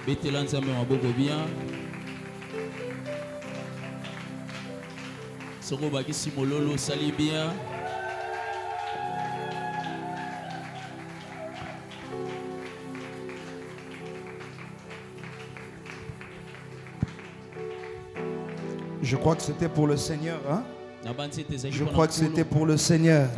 Betela nzambe maboko bien. Soko bakisi mololo sali bien. Je crois que c'était pour le Seigneur, hein? Je crois que c'était pour le Seigneur.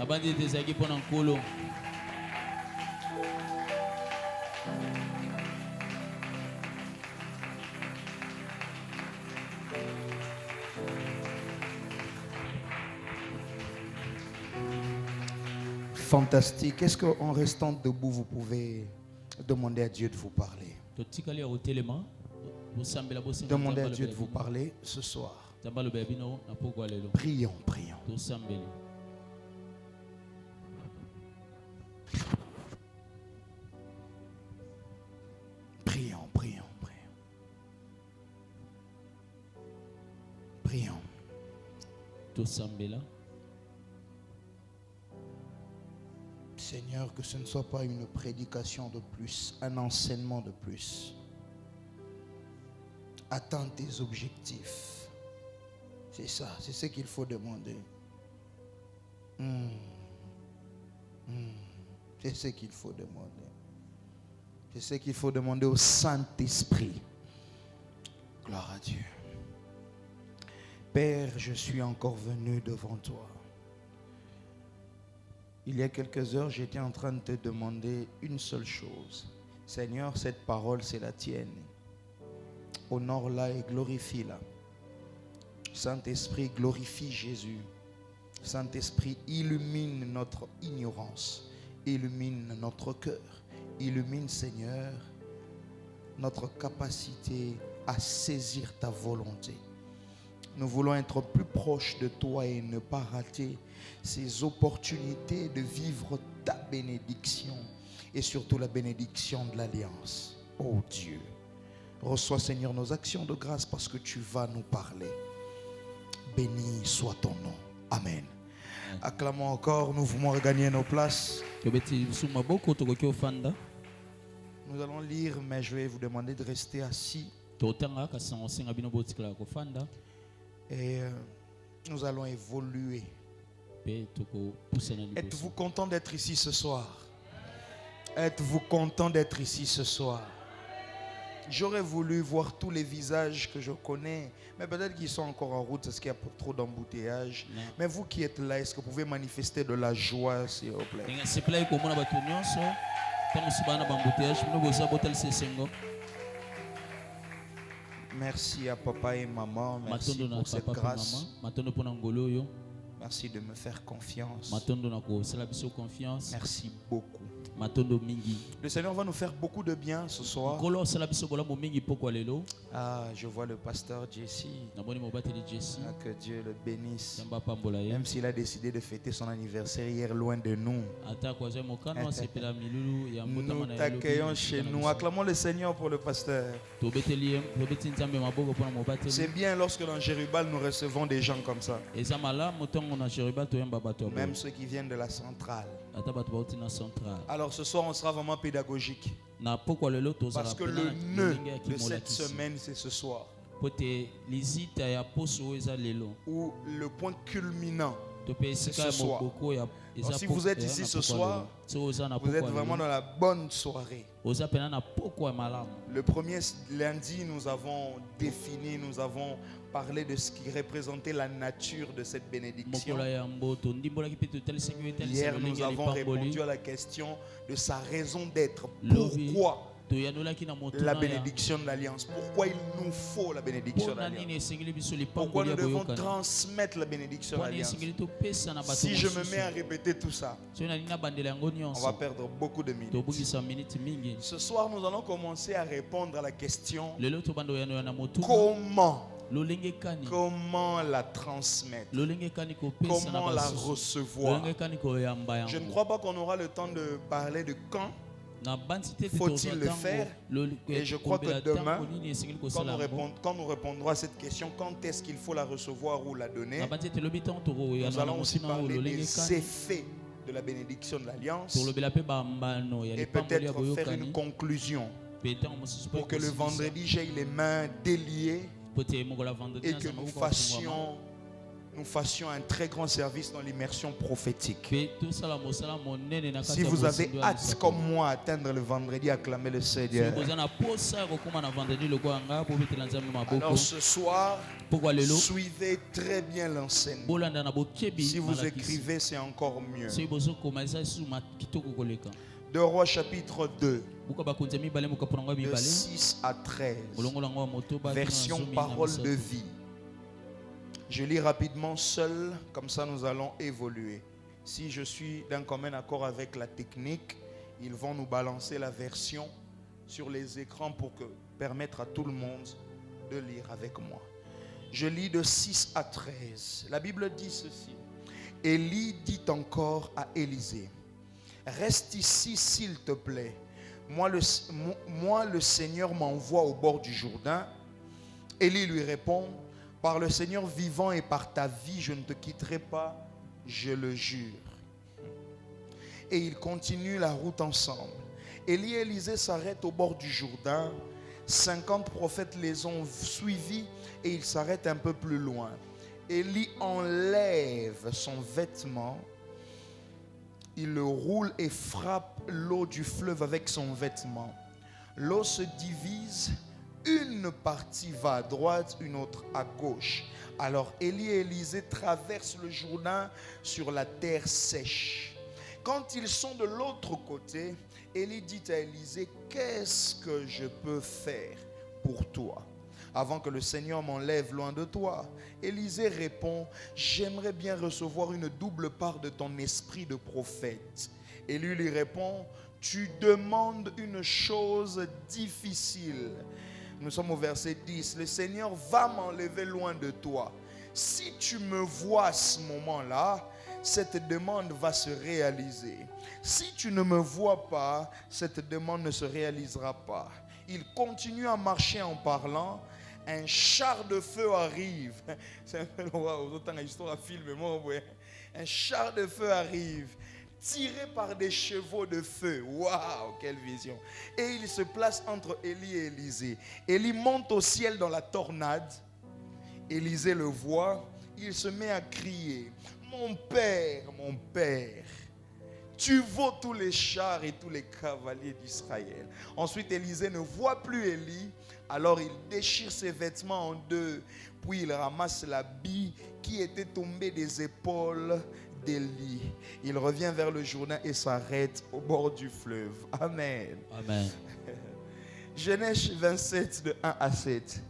Fantastique. Est-ce qu'en restant debout, vous pouvez demander à Dieu de vous parler? Demandez à Dieu de vous parler ce soir. Prions, prions. Prions, prions, prions. Prions. Seigneur, que ce ne soit pas une prédication de plus, un enseignement de plus. Atteins tes objectifs. C'est ça, c'est ce qu'il faut demander. C'est ce qu'il faut demander. C'est ce qu'il faut demander au Saint-Esprit. Gloire à Dieu. Père, je suis encore venu devant toi. Il y a quelques heures, j'étais en train de te demander une seule chose. Seigneur, cette parole, c'est la tienne. Honore-la et glorifie-la. Saint-Esprit, glorifie Jésus. Saint-Esprit, illumine notre ignorance. Illumine notre cœur. Illumine, Seigneur, notre capacité à saisir ta volonté. Nous voulons être plus proches de toi et ne pas rater ces opportunités de vivre ta bénédiction et surtout la bénédiction de l'Alliance. Oh Dieu, reçois, Seigneur, nos actions de grâce parce que tu vas nous parler. Béni soit ton nom. Amen. Acclamons encore, nous voulons regagner nos places. Nous allons lire, mais je vais vous demander de rester assis. Et nous allons évoluer. Êtes-vous content d'être ici ce soir? Êtes-vous content d'être ici ce soir? J'aurais voulu voir tous les visages que je connais, mais peut-être qu'ils sont encore en route parce qu'il y a trop d'embouteillages. Mais vous qui êtes là, est-ce que vous pouvez manifester de la joie, s'il vous plaît? Merci à papa et maman. Merci pour cette grâce. Merci de me faire confiance. Merci beaucoup. Le Seigneur va nous faire beaucoup de bien ce soir. Ah, je vois le pasteur Jesse. Que Dieu le bénisse. Même s'il a décidé de fêter son anniversaire hier loin de nous. Nous t'accueillons chez nous. Acclamons le Seigneur pour le pasteur. C'est bien lorsque dans Jérubal nous recevons des gens comme ça. Même ceux qui viennent de la centrale. Alors ce soir on sera vraiment pédagogique. Parce que le nœud de cette semaine c'est ce soir. Ou le point culminant c'est ce soir. Alors, si vous êtes ici ce soir, vous êtes vraiment dans la bonne soirée. Le premier lundi, nous avons défini, nous avons parlé de ce qui représentait la nature de cette bénédiction. Hier, nous avons répondu à la question de sa raison d'être. Pourquoi la bénédiction de l'Alliance? Pourquoi il nous faut la bénédiction de l'Alliance? Pourquoi nous devons transmettre la bénédiction de l'Alliance? Si je me mets à répéter tout ça, on va perdre beaucoup de minutes. Ce soir, nous allons commencer à répondre à la question comment la transmettre? Comment la recevoir? Je ne crois pas qu'on aura le temps de parler de faut-il le faire? Et je crois que demain, quand nous répondrons à cette question, quand est-ce qu'il faut la recevoir ou la donner, nous allons aussi parler des effets de la bénédiction de l'Alliance et peut-être faire une conclusion pour que le vendredi j'aie les mains déliées et que nous fassions un très grand service dans l'immersion prophétique. Si vous avez hâte comme moi à atteindre le vendredi, acclamez le Seigneur. Alors ce soir, suivez très bien l'enseignement. Si vous écrivez, c'est encore mieux. 2 Rois chapitre 2, de 6 à 13, version parole de vie. Je lis rapidement seul, comme ça nous allons évoluer. Si je suis d'un commun accord avec la technique, ils vont nous balancer la version sur les écrans pour permettre à tout le monde de lire avec moi. Je lis de 6 à 13. La Bible dit ceci. Élie dit encore à Élisée, reste ici s'il te plaît. Moi le Seigneur m'envoie au bord du Jourdain. Élie lui répond, par le Seigneur vivant et par ta vie, je ne te quitterai pas, je le jure. Et ils continuent la route ensemble. Élie et Élisée s'arrêtent au bord du Jourdain. 50 prophètes les ont suivis et ils s'arrêtent un peu plus loin. Élie enlève son vêtement. Il le roule et frappe l'eau du fleuve avec son vêtement. L'eau se divise. Une partie va à droite, une autre à gauche. Alors Élie et Élisée traversent le Jourdain sur la terre sèche. Quand ils sont de l'autre côté, Élie dit à Élisée, qu'est-ce que je peux faire pour toi avant que le Seigneur m'enlève loin de toi? Élisée répond, j'aimerais bien recevoir une double part de ton esprit de prophète. Élie lui répond, tu demandes une chose difficile. Nous sommes au verset 10. Le Seigneur va m'enlever loin de toi. Si tu me vois à ce moment-là, cette demande va se réaliser. Si tu ne me vois pas, cette demande ne se réalisera pas. Il continue à marcher en parlant. Un char de feu arrive. C'est un peu autant histoire à film. Un char de feu arrive, tiré par des chevaux de feu. Waouh, quelle vision. Et il se place entre Élie et Élisée. Élie monte au ciel dans la tornade. Élisée le voit. Il se met à crier, mon père, tu vaux tous les chars et tous les cavaliers d'Israël. Ensuite, Élisée ne voit plus Élie. Alors il déchire ses vêtements en deux. Puis il ramasse l'habit qui était tombé des épaules d'Élie. Il revient vers le Jourdain et s'arrête au bord du fleuve. Amen. Amen. Genèse 27 de 1 à 7.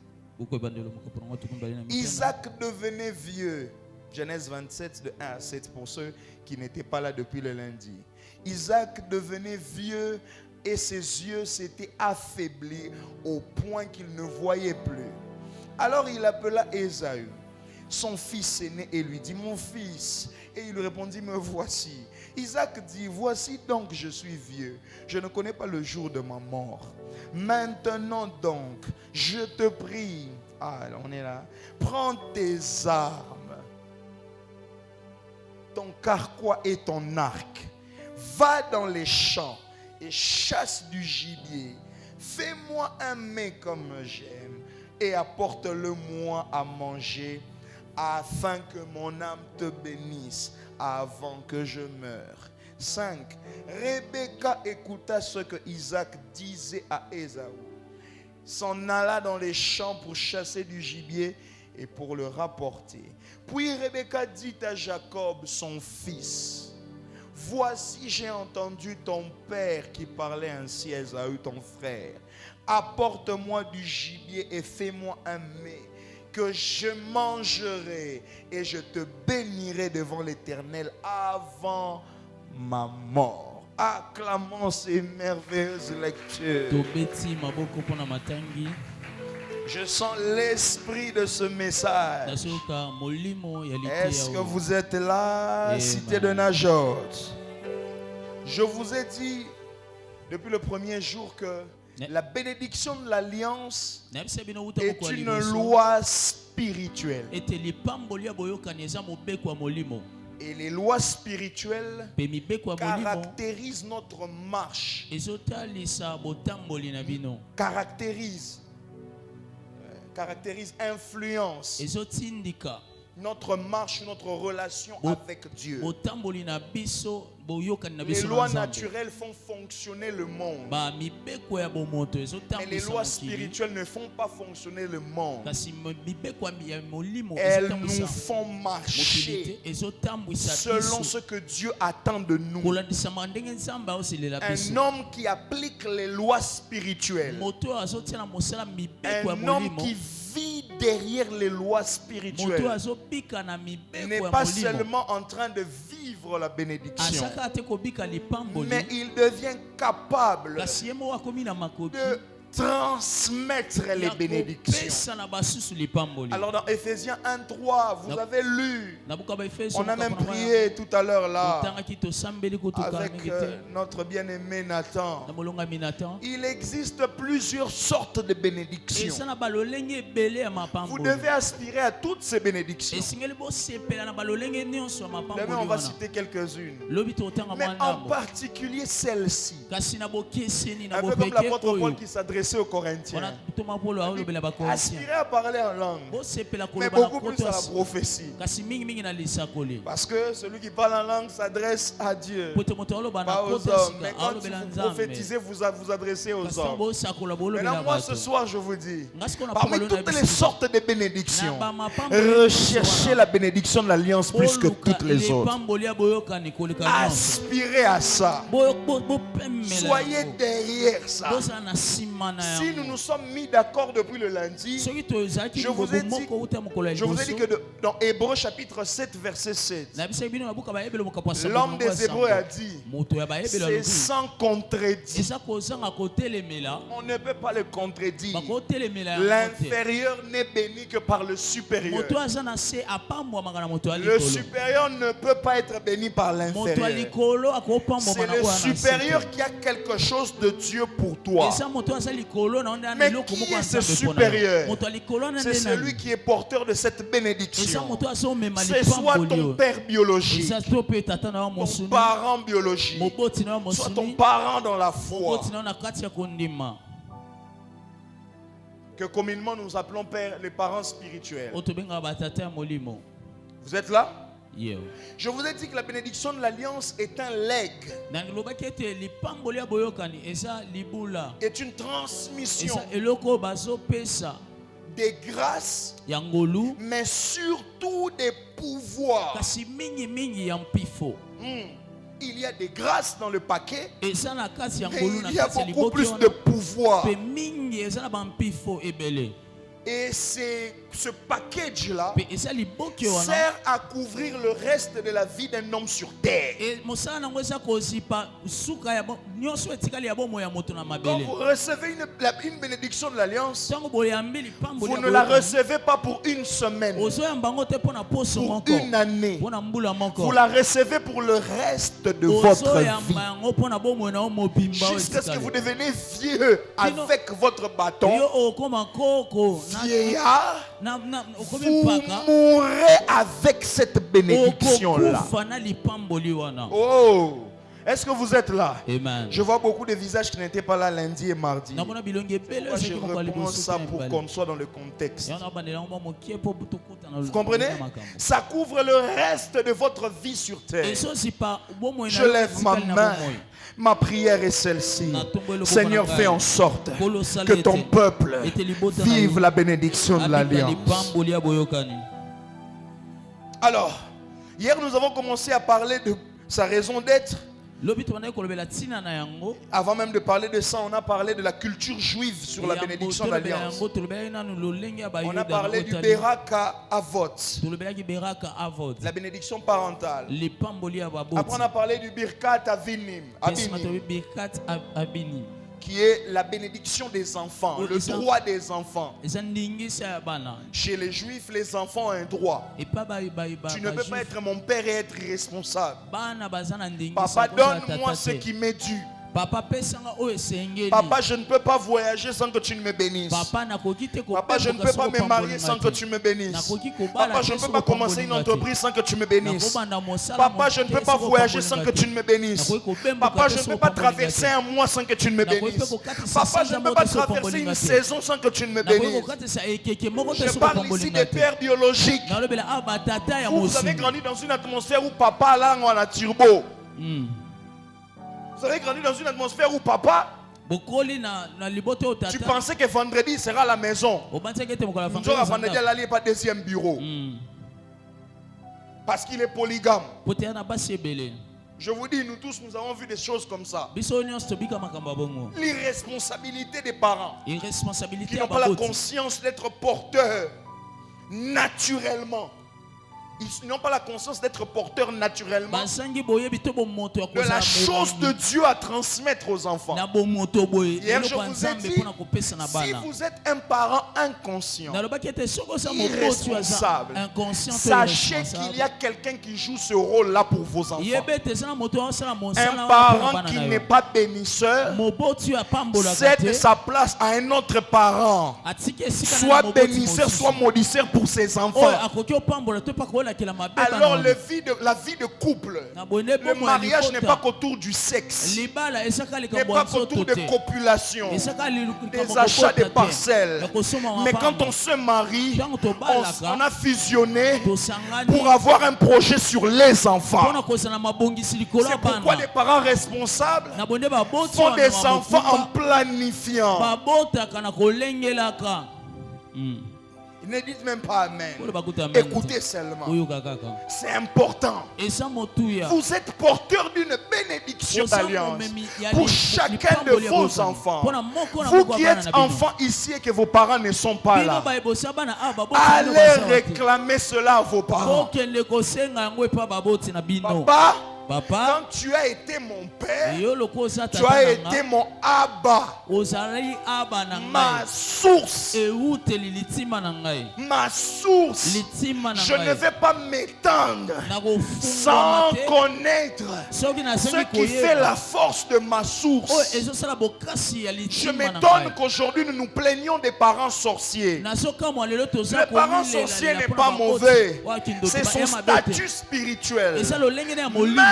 Isaac devenait vieux. Genèse 27 de 1 à 7 pour ceux qui n'étaient pas là depuis le lundi. Isaac devenait vieux et ses yeux s'étaient affaiblis au point qu'il ne voyait plus. Alors il appela Ésaü, son fils aîné, et lui dit, mon fils. Et il lui répondit, me voici. Isaac dit, voici donc je suis vieux. Je ne connais pas le jour de ma mort. Maintenant donc, je te prie, on est là, prends tes armes, ton carquois et ton arc. Va dans les champs et chasse du gibier. Fais-moi un mets comme j'aime et apporte-le-moi à manger, afin que mon âme te bénisse avant que je meure. 5. Rebecca écouta ce que Isaac disait à Ésaü. S'en alla dans les champs pour chasser du gibier et pour le rapporter. Puis Rebecca dit à Jacob, son fils, voici j'ai entendu ton père qui parlait ainsi à Ésaü, ton frère. Apporte-moi du gibier et fais-moi un mets que je mangerai et je te bénirai devant l'Éternel avant ma mort. Acclamons ces merveilleuses lectures. Je sens l'esprit de ce message. Est-ce que vous êtes là, cité de Najot? Je vous ai dit depuis le premier jour que la bénédiction de l'alliance est une loi spirituelle. Et les lois spirituelles pe mibeko ya molimo caractérisent notre marche. ezotalisa botamboli na bino Caractérise, influence ezotindika notre marche, notre relation avec Dieu. botamboli na biso boyokani na Les biso lois na Nzambe. naturelles font fonctionner le monde. Ba mibeko ya bomoto Mais les ezotambisa lois mokili spirituelles ne font pas fonctionner le monde. kasi mibeko ya molimo Elles nous ezotambisa font mokili marcher te ezotambwisa selon biso ce que Dieu attend de nous. kolandisama ndenge nzambe aoselela Un biso homme qui applique les lois spirituelles, moto oyo azotia na mosala mibeko ya un homme molimo qui vit derrière les lois moto spirituelles, azobika na mibeko n'est ya pas molimo seulement en train de vivre la bénédiction, asaka te kobika lipamboli mais il devient capable kasi ye moko akomi na makoki de transmettre les ya bénédictions. kopesa na basusu lipamboli. Alors dans Éphésiens 1:3, vous avez lu, Nabuka baefeso on a même prié tout à l'heure là otangaki tosambeli kotoka avec mingi te notre bien-aimé Nathan. na molongami Nathan Il existe plusieurs sortes de bénédictions. eza na balolenge ebele ya Vous mapamboli devez aspirer à toutes ces bénédictions. esengeli bosepela na balolenge nyonso ya Demain, on mapamboli va wana citer quelques-unes. lobi totanga Mais mwa en ndambo particulier celle-ci. kasi na bokeseni na Un peu comme bopeke l'apôtre Paul oyo qui s'adressait aux Corinthiens. wana toma polo aolobela bakorintien Aspirer à parler en langue. bosepela Mais koloba na beaucoup plus koto à la prophétie. kasi mingimingi na lisakoli Parce que celui qui parle en langue s'adresse à Dieu, po ete moto aoloba na pas aux koto hommes. Mais sika quand aolobela vous nzambe prophétisez, vous vous adressez aux kasi hommes. bosakola Maintenant, bolobela moi, ce bato soir, je vous dis, nga sikoyo na parmi pambalo na toutes les biso sortes de bénédictions, na bamapamboli nyonso recherchez wana, la bénédiction de l'alliance plus que boluka toutes les autres. lipamboli ya boyokani koleka nyonso Aspirez à ça. bopemela Soyez derrière ça. bozala na nsima na Si nous yango nous sommes mis d'accord depuis le lundi, soki tozalaki Je vous ai dit- moko uta mokolo ya je vous ai dit que liboso dans Hébreux chapitre 7, verset 7, nayebisaki bino babuka bayebelo mokapo ya l'homme des Hébreux a dit, moto ya bayebelo c'est alobi sans contredit. eza kozanga kotelemela On ne peut pas le contredire. bakotelemela yango te L'inférieur n'est béni que par le supérieur. moto aza na se apambwamaka na moto ya Le likolo supérieur ne peut pas être béni par moto ya l'inférieur. likolo C'est akopambwama na le koya na se supérieur qui a quelque chose de Dieu pour toi. eza moto aza likolo na onde ana Mais eloko qui moko ya est ce nzambe mpona supérieur? yo. moto ya likolo ana C'est nde celui nani qui est porteur de cette eza bénédiction. moto azomema C'est soit lipamboli ton oyo père biologique, eza to mpe tata na yo ton mosuni parent biologique, moboti na yo soit ton mosuni parent dans la foi, moboti na yo na kati ya kondima que communément nous appelons père, les parents spirituels. oyo tobengaka batata ya molimo Vous êtes là? yeo Je vous ai dit que la bénédiction de l'alliance est un legs, nalobaki ete lipamboli ya boyokani eza libula est une transmission eza eloko oyo bazopesa des grâces, ya ngolu mais surtout des pouvoirs. kasi mingimingi ya mpifo Il y a des grâces dans le paquet, eza na kati ya mais ngolu na il y a kati ya beaucoup liboki plus wana de pouvoirs. mpe mingi eza na bampifo ebele Et c'est ce package-là mpe eza liboki wana sert à couvrir le reste de la vie d'un homme sur terre. e mosala nango eza kozipa suka ya nyonso etikali ya bomoi ya moto na Quand mabele vous recevez une bénédiction de l'alliance, ntango boyambi lipamboli vous ya ne la boyokani, recevez pas pour une semaine, ozoyamba yango te mpo na poso pour moko une année. mpo na mbula moko Vous la recevez pour le reste de votre ozoyamba vie. yango mpo na bomoi na yo mobimba oyo Jusqu'à ce que etikali. vous devenez vieux avec votre bâton, yo okoma koko vieillard, okomi vous mpaka mourrez avec cette bénédiction-là. okokufa na lipamboli wana. Oh! Est-ce que vous êtes là? Amen. Je vois beaucoup de visages qui n'étaient pas là lundi et mardi. namona bilongi ebele Moi, je ezalaki moko ya reprends liboso ça pe pour mibale. qu'on soit dans le contexte. yango nabandela yango mwa mokie mpo tokota na Vous comprenez? makambo. Ça couvre le reste de votre vie sur terre. ezozipa bomoi na Je yo lève ma etikali na main. bomoi. Ma prière est celle-ci. Natombola loboko Seigneur, na ngai. fais en sorte Kolo sala que ton ete. peuple Ete libota na vive yo. la bénédiction de Abika l'alliance. lipamboli ya boyokani. Alors, hier nous avons commencé à parler de sa raison d'être. lobi tobandaki kolobela ntina na yango Avant même de parler de ça, on a parlé de la culture juive sur la bénédiction de l'alliance. yango tolobelaki nanu lolenge ya On bayuda a parlé du otali. Beraka Avot, tolobelaki beraka avod la bénédiction parentale. lipamboli ya Après, baboti on a parlé du Birkat Abinim, pesima tobi birkat abini qui est la bénédiction des enfants, Oui, le ça. droit des enfants. eza ndingisa ya bana Chez les juifs, les enfants ont un droit. epa Tu ne peux pas être mon père et être irresponsable. bana baza na ndingisa Papa, kozala donne-moi tata ce te. qui m'est dû. Papa pesanga oyo esengeli. Papa, je ne peux pas voyager sans que tu ne me bénisses. Papa nakoki te ko. Papa, je ne peux pas me marier sans que tu me bénisses. Papa, je ne peux pas commencer une entreprise sans que tu me bénisses. Papa, je ne peux pas voyager sans que tu ne me bénisses. Papa, je ne peux pas traverser un mois sans que tu ne me bénisses. Papa, je ne peux pas traverser une saison sans que tu ne me bénisses. Je parle ici des pères biologiques. Vous avez grandi dans une atmosphère où papa là on a turbo. Vous avez grandi dans une atmosphère où papa, tu pensais que vendredi sera à la maison. Vendredi, elle n'allait pas deuxième bureau. Parce qu'il est polygame. Je vous dis, nous tous, nous avons vu des choses comme ça. L'irresponsabilité des parents qui n'ont pas la conscience d'être porteurs naturellement. Ils n'ont pas la conscience d'être porteurs naturellement de la chose de Dieu à transmettre aux enfants. Hier, je vous ai dit, si vous êtes un parent inconscient, irresponsable, sachez qu'il y a quelqu'un qui joue ce rôle-là pour vos enfants. Un parent qui n'est pas bénisseur cède sa place à un autre parent, soit bénisseur, soit maudisseur pour ses enfants. Alors la vie de couple, le mariage n'est pas qu'autour du sexe, n'est pas qu'autour de copulation, des achats de parcelles. Mais quand on se marie, on a fusionné pour avoir un projet sur les enfants. C'est pourquoi les parents responsables font des enfants en planifiant. Ne dites même pas amen. Écoutez seulement. C'est important. Vous êtes porteur d'une bénédiction d'alliance pour chacun de vos enfants. Vous qui êtes enfants ici et que vos parents ne sont pas là, allez réclamer cela à vos parents. Papa, quand tu as été mon père, tu as été mon Abba, ma source. Ma source. Je ne vais pas m'étendre sans connaître ce qui fait la force de ma source. Je m'étonne qu'aujourd'hui nous nous plaignons des parents sorciers. Le parent sorcier n'est pas mauvais, c'est son statut spirituel.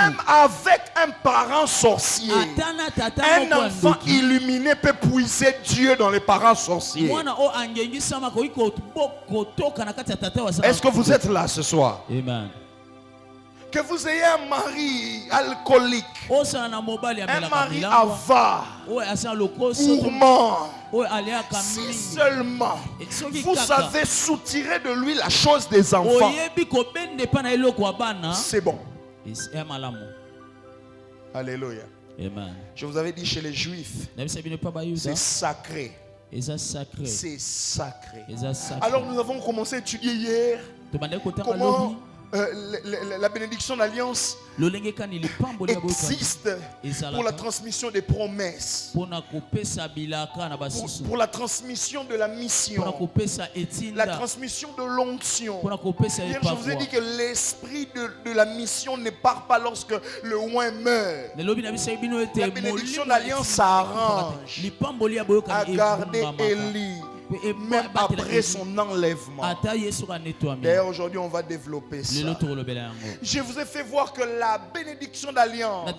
Même avec un parent sorcier, un enfant illuminé peut puiser Dieu dans les parents sorciers. Est-ce que vous êtes là ce soir? Amen. Que vous ayez un mari alcoolique, un mari avare, gourmand, si seulement vous savez soutirer de lui la chose des enfants, c'est bon. Alléluia. Amen. Je vous avais dit chez les Juifs, c'est sacré. C'est sacré. Alors nous avons commencé à étudier hier comment la bénédiction d'alliance existe pour la transmission des promesses, pour la transmission de la mission, la transmission de l'onction. Hier, je vous ai dit que l'esprit de la mission ne part pas lorsque le oint meurt. La bénédiction d'alliance s'arrange à garder Élie même après son enlèvement. D'ailleurs, aujourd'hui, on va développer ça. Je vous ai fait voir que la bénédiction d'alliance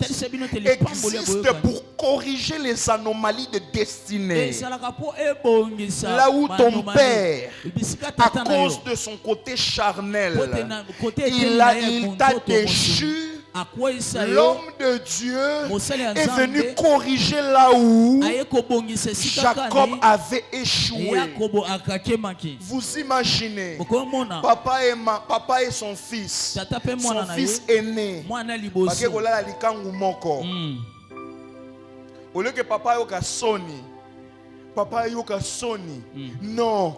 existe pour corriger les anomalies de destinée. Là où ton père, à cause de son côté charnel, il t'a déchu, l'homme de Dieu est venu corriger là où Jacob avait échoué. Vous imaginez, papa et son fils aîné, au lieu que papa yoka Sony, non,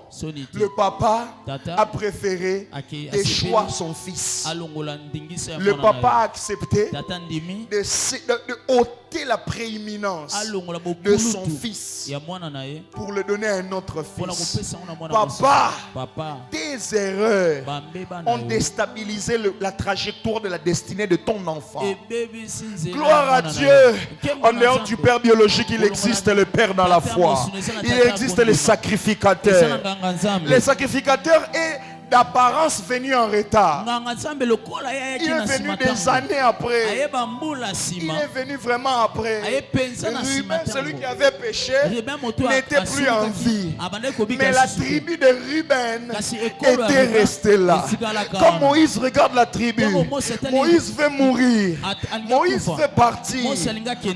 le papa a préféré déchoir son fils. Le papa a accepté de ôter la prééminence de son fils pour le donner à un autre fils. Papa, tes tes erreurs ont déstabilisé la trajectoire de la destinée de ton enfant. Gloire à Dieu. En dehors du père biologique, il existe le père dans la foi. Il existe les sacrificateurs. Les sacrificateurs est d'apparence venu en retard. Il est venu des années après. Il est venu vraiment après. Ruben, celui qui avait péché, n'était plus en vie. Mais la tribu de Ruben était restée là. Quand Moïse regarde la tribu, Moïse veut mourir. Moïse veut partir.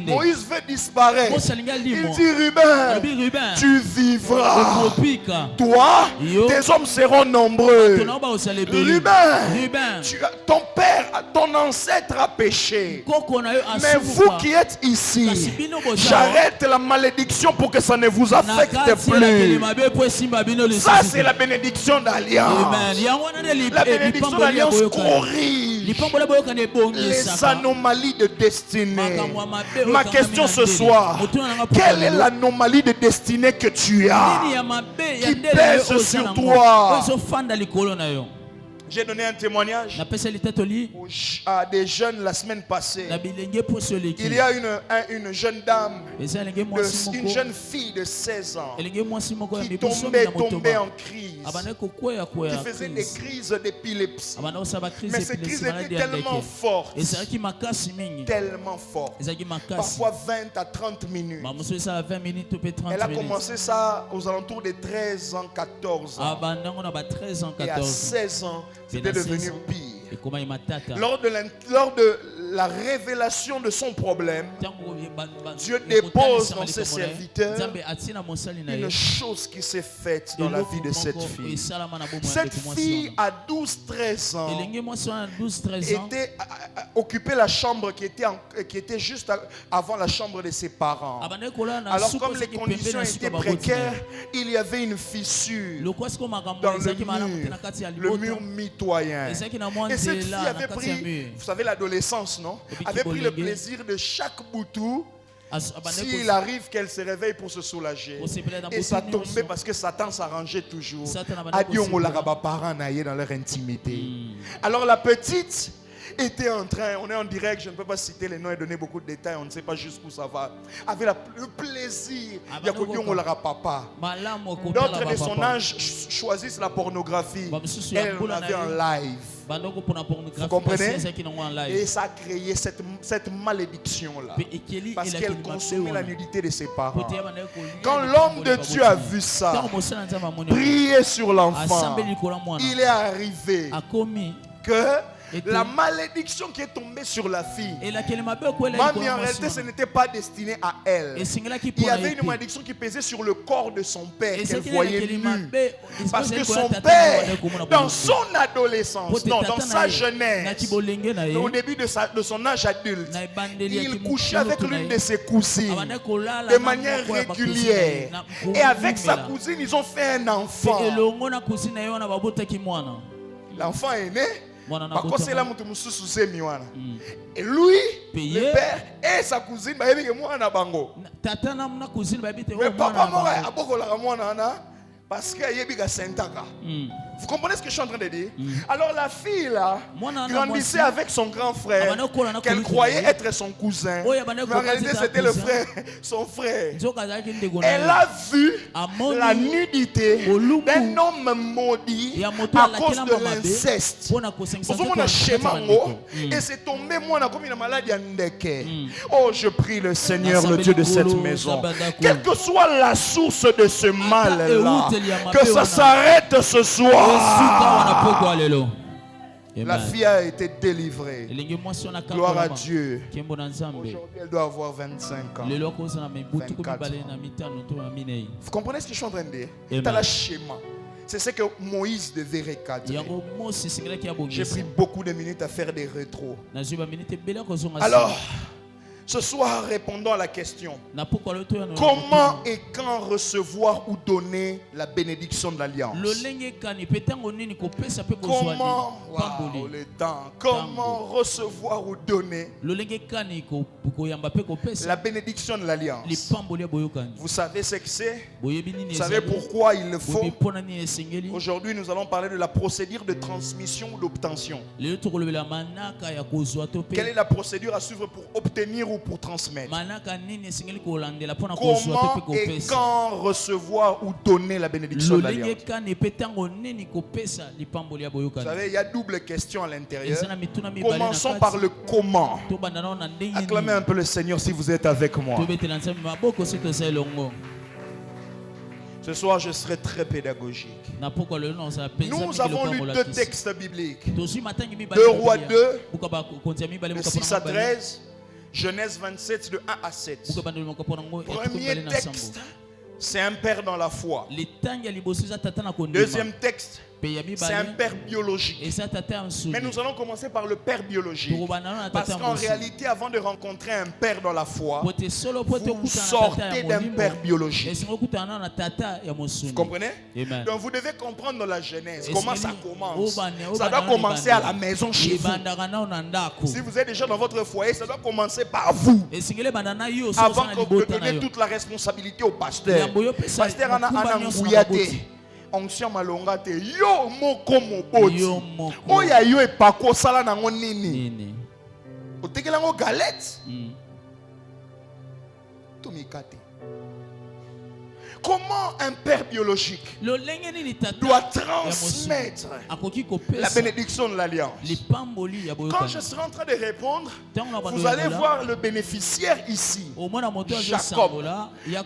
Moïse veut disparaître. Il dit Ruben, tu vivras. Toi, tes hommes seront nombreux. Ruben, ton père, ton ancêtre a péché. Mais vous qui êtes ici, j'arrête la malédiction pour que ça ne vous affecte plus. Ça, c'est la bénédiction d'alliance. La bénédiction d'alliance corrige les anomalies de destinée. Ma question ce soir, quelle est l'anomalie de destinée que tu as qui pèse sur toi? J'ai donné un témoignage à des jeunes la semaine passée. Il y a une jeune dame, une jeune fille de 16 ans qui tombait en crise, qui faisait des crises d'épilepsie. Mais ces crises étaient tellement fortes, parfois 20 à 30 minutes. Elle a commencé ça aux alentours de 13 ans, 14 ans. Et à 16 ans, c'était devenu pire. Lors de la révélation de son problème, Dieu dépose dans ses serviteurs une chose qui s'est faite dans la vie de cette fille. Cette fille, à 12-13 ans, occupait la chambre qui était juste avant la chambre de ses parents. Alors, comme les conditions étaient précaires, il y avait une fissure dans le mur mitoyen. Et cette fille avait pris, vous savez, l'adolescence, non? Avait pris le plaisir de chaque boutou. S'il arrive qu'elle se réveille pour se soulager. Et ça tombait parce que Satan s'arrangeait toujours. Adieu, parents dans leur intimité. Alors la petite était en train, on est en direct, je ne peux pas citer les noms et donner beaucoup de détails, on ne sait pas jusqu'où ça va. Avait le plaisir. Papa. D'autres de son âge choisissent la pornographie. Elle en avait en live. Vous comprenez? Et ça a créé cette malédiction-là. Parce qu'elle consommait la nudité de ses parents. Quand l'homme de Dieu a vu ça, prier sur l'enfant, il est arrivé que la malédiction qui est tombée sur la fille, mais en réalité ce n'était pas destiné à elle. Il y avait une malédiction qui pesait sur le corps de son père qu'elle voyait nu. Parce que son père, dans son adolescence, non, dans sa jeunesse, au début de son âge adulte, il couchait avec l'une de ses cousines de manière régulière. Et avec sa cousine, ils ont fait un enfant. L'enfant est né. Et lui, le père et sa cousine, mais papa parce qu'il y a Sentaka. Vous comprenez ce que je suis en train de dire? Alors la fille là grandissait avec son grand frère qu'elle croyait être son cousin. Mais en réalité c'était son frère. Elle a vu la nudité d'un homme maudit à cause de l'inceste. Et c'est tombé moi comme une maladie à Ndeke. Oh, je prie le Seigneur, le Dieu de cette maison, quelle que soit la source de ce mal là, que ça s'arrête ce soir. La fille a été délivrée. Gloire à Dieu. Aujourd'hui, elle doit avoir 25 ans. 24 ans. Vous comprenez ce que je suis en train de dire? C'est la schéma. C'est ce que Moïse devait recadrer. J'ai pris beaucoup de minutes à faire des rétros. Alors, Ce soir, répondons à la question. Na pourquoi le tour Comment et quand recevoir ou donner la bénédiction de l'alliance? Comment, wow, le temps. Comment recevoir ou donner la bénédiction de l'alliance? Vous savez ce que c'est? Vous savez pourquoi il le faut? Aujourd'hui, nous allons parler de la procédure de transmission ou d'obtention. Quelle est la procédure à suivre pour obtenir ou pour transmettre? Comment et quand recevoir ou donner la bénédiction de l'alliance? Vous savez, il y a double question à l'intérieur. Commençons par le comment. Acclamez un peu le Seigneur si vous êtes avec moi. Ce soir, je serai très pédagogique. Nous avons lu deux textes bibliques. 2 Rois 2, de 6 à 13, Genèse 27, de 1 à 7. Premier texte, c'est un père dans la foi. Deuxième texte, c'est un père biologique. Mais nous allons commencer par le père biologique. Parce qu'en réalité, avant de rencontrer un père dans la foi, vous sortez d'un père biologique. Vous comprenez? Donc vous devez comprendre dans la Genèse comment ça commence. Ça doit commencer à la maison chez vous. Si vous êtes déjà dans votre foyer, ça doit commencer par vous. Avant de donner toute la responsabilité au pasteur. Pasteur Anna Ngouyate. Onction malonga te yo moko moboti oya yo epako sala nango nini otekela ngo galette tomikate. Comment un père biologique doit transmettre la bénédiction de l'alliance? Quand je serai en train de répondre, vous allez voir le bénéficiaire ici, Jacob.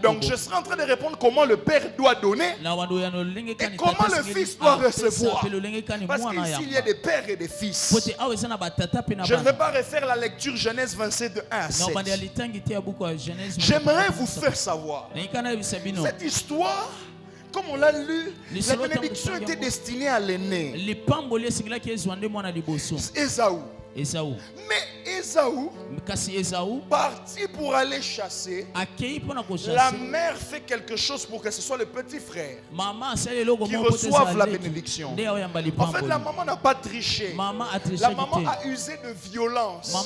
Donc je serai en train de répondre comment le père doit donner et comment le fils doit recevoir. Parce qu'ici il y a des pères et des fils. Je ne vais pas refaire la lecture Genèse 27 de 1 à 7. J'aimerais vous faire savoir cette histoire, comme on l'a lu, la bénédiction était destinée à l'aîné, Ésaü. Mais Ésaü, parti pour aller chasser, la mère fait quelque chose pour que ce soit le petit frère qui reçoive la bénédiction. En fait, la maman n'a pas triché. La maman a usé de violence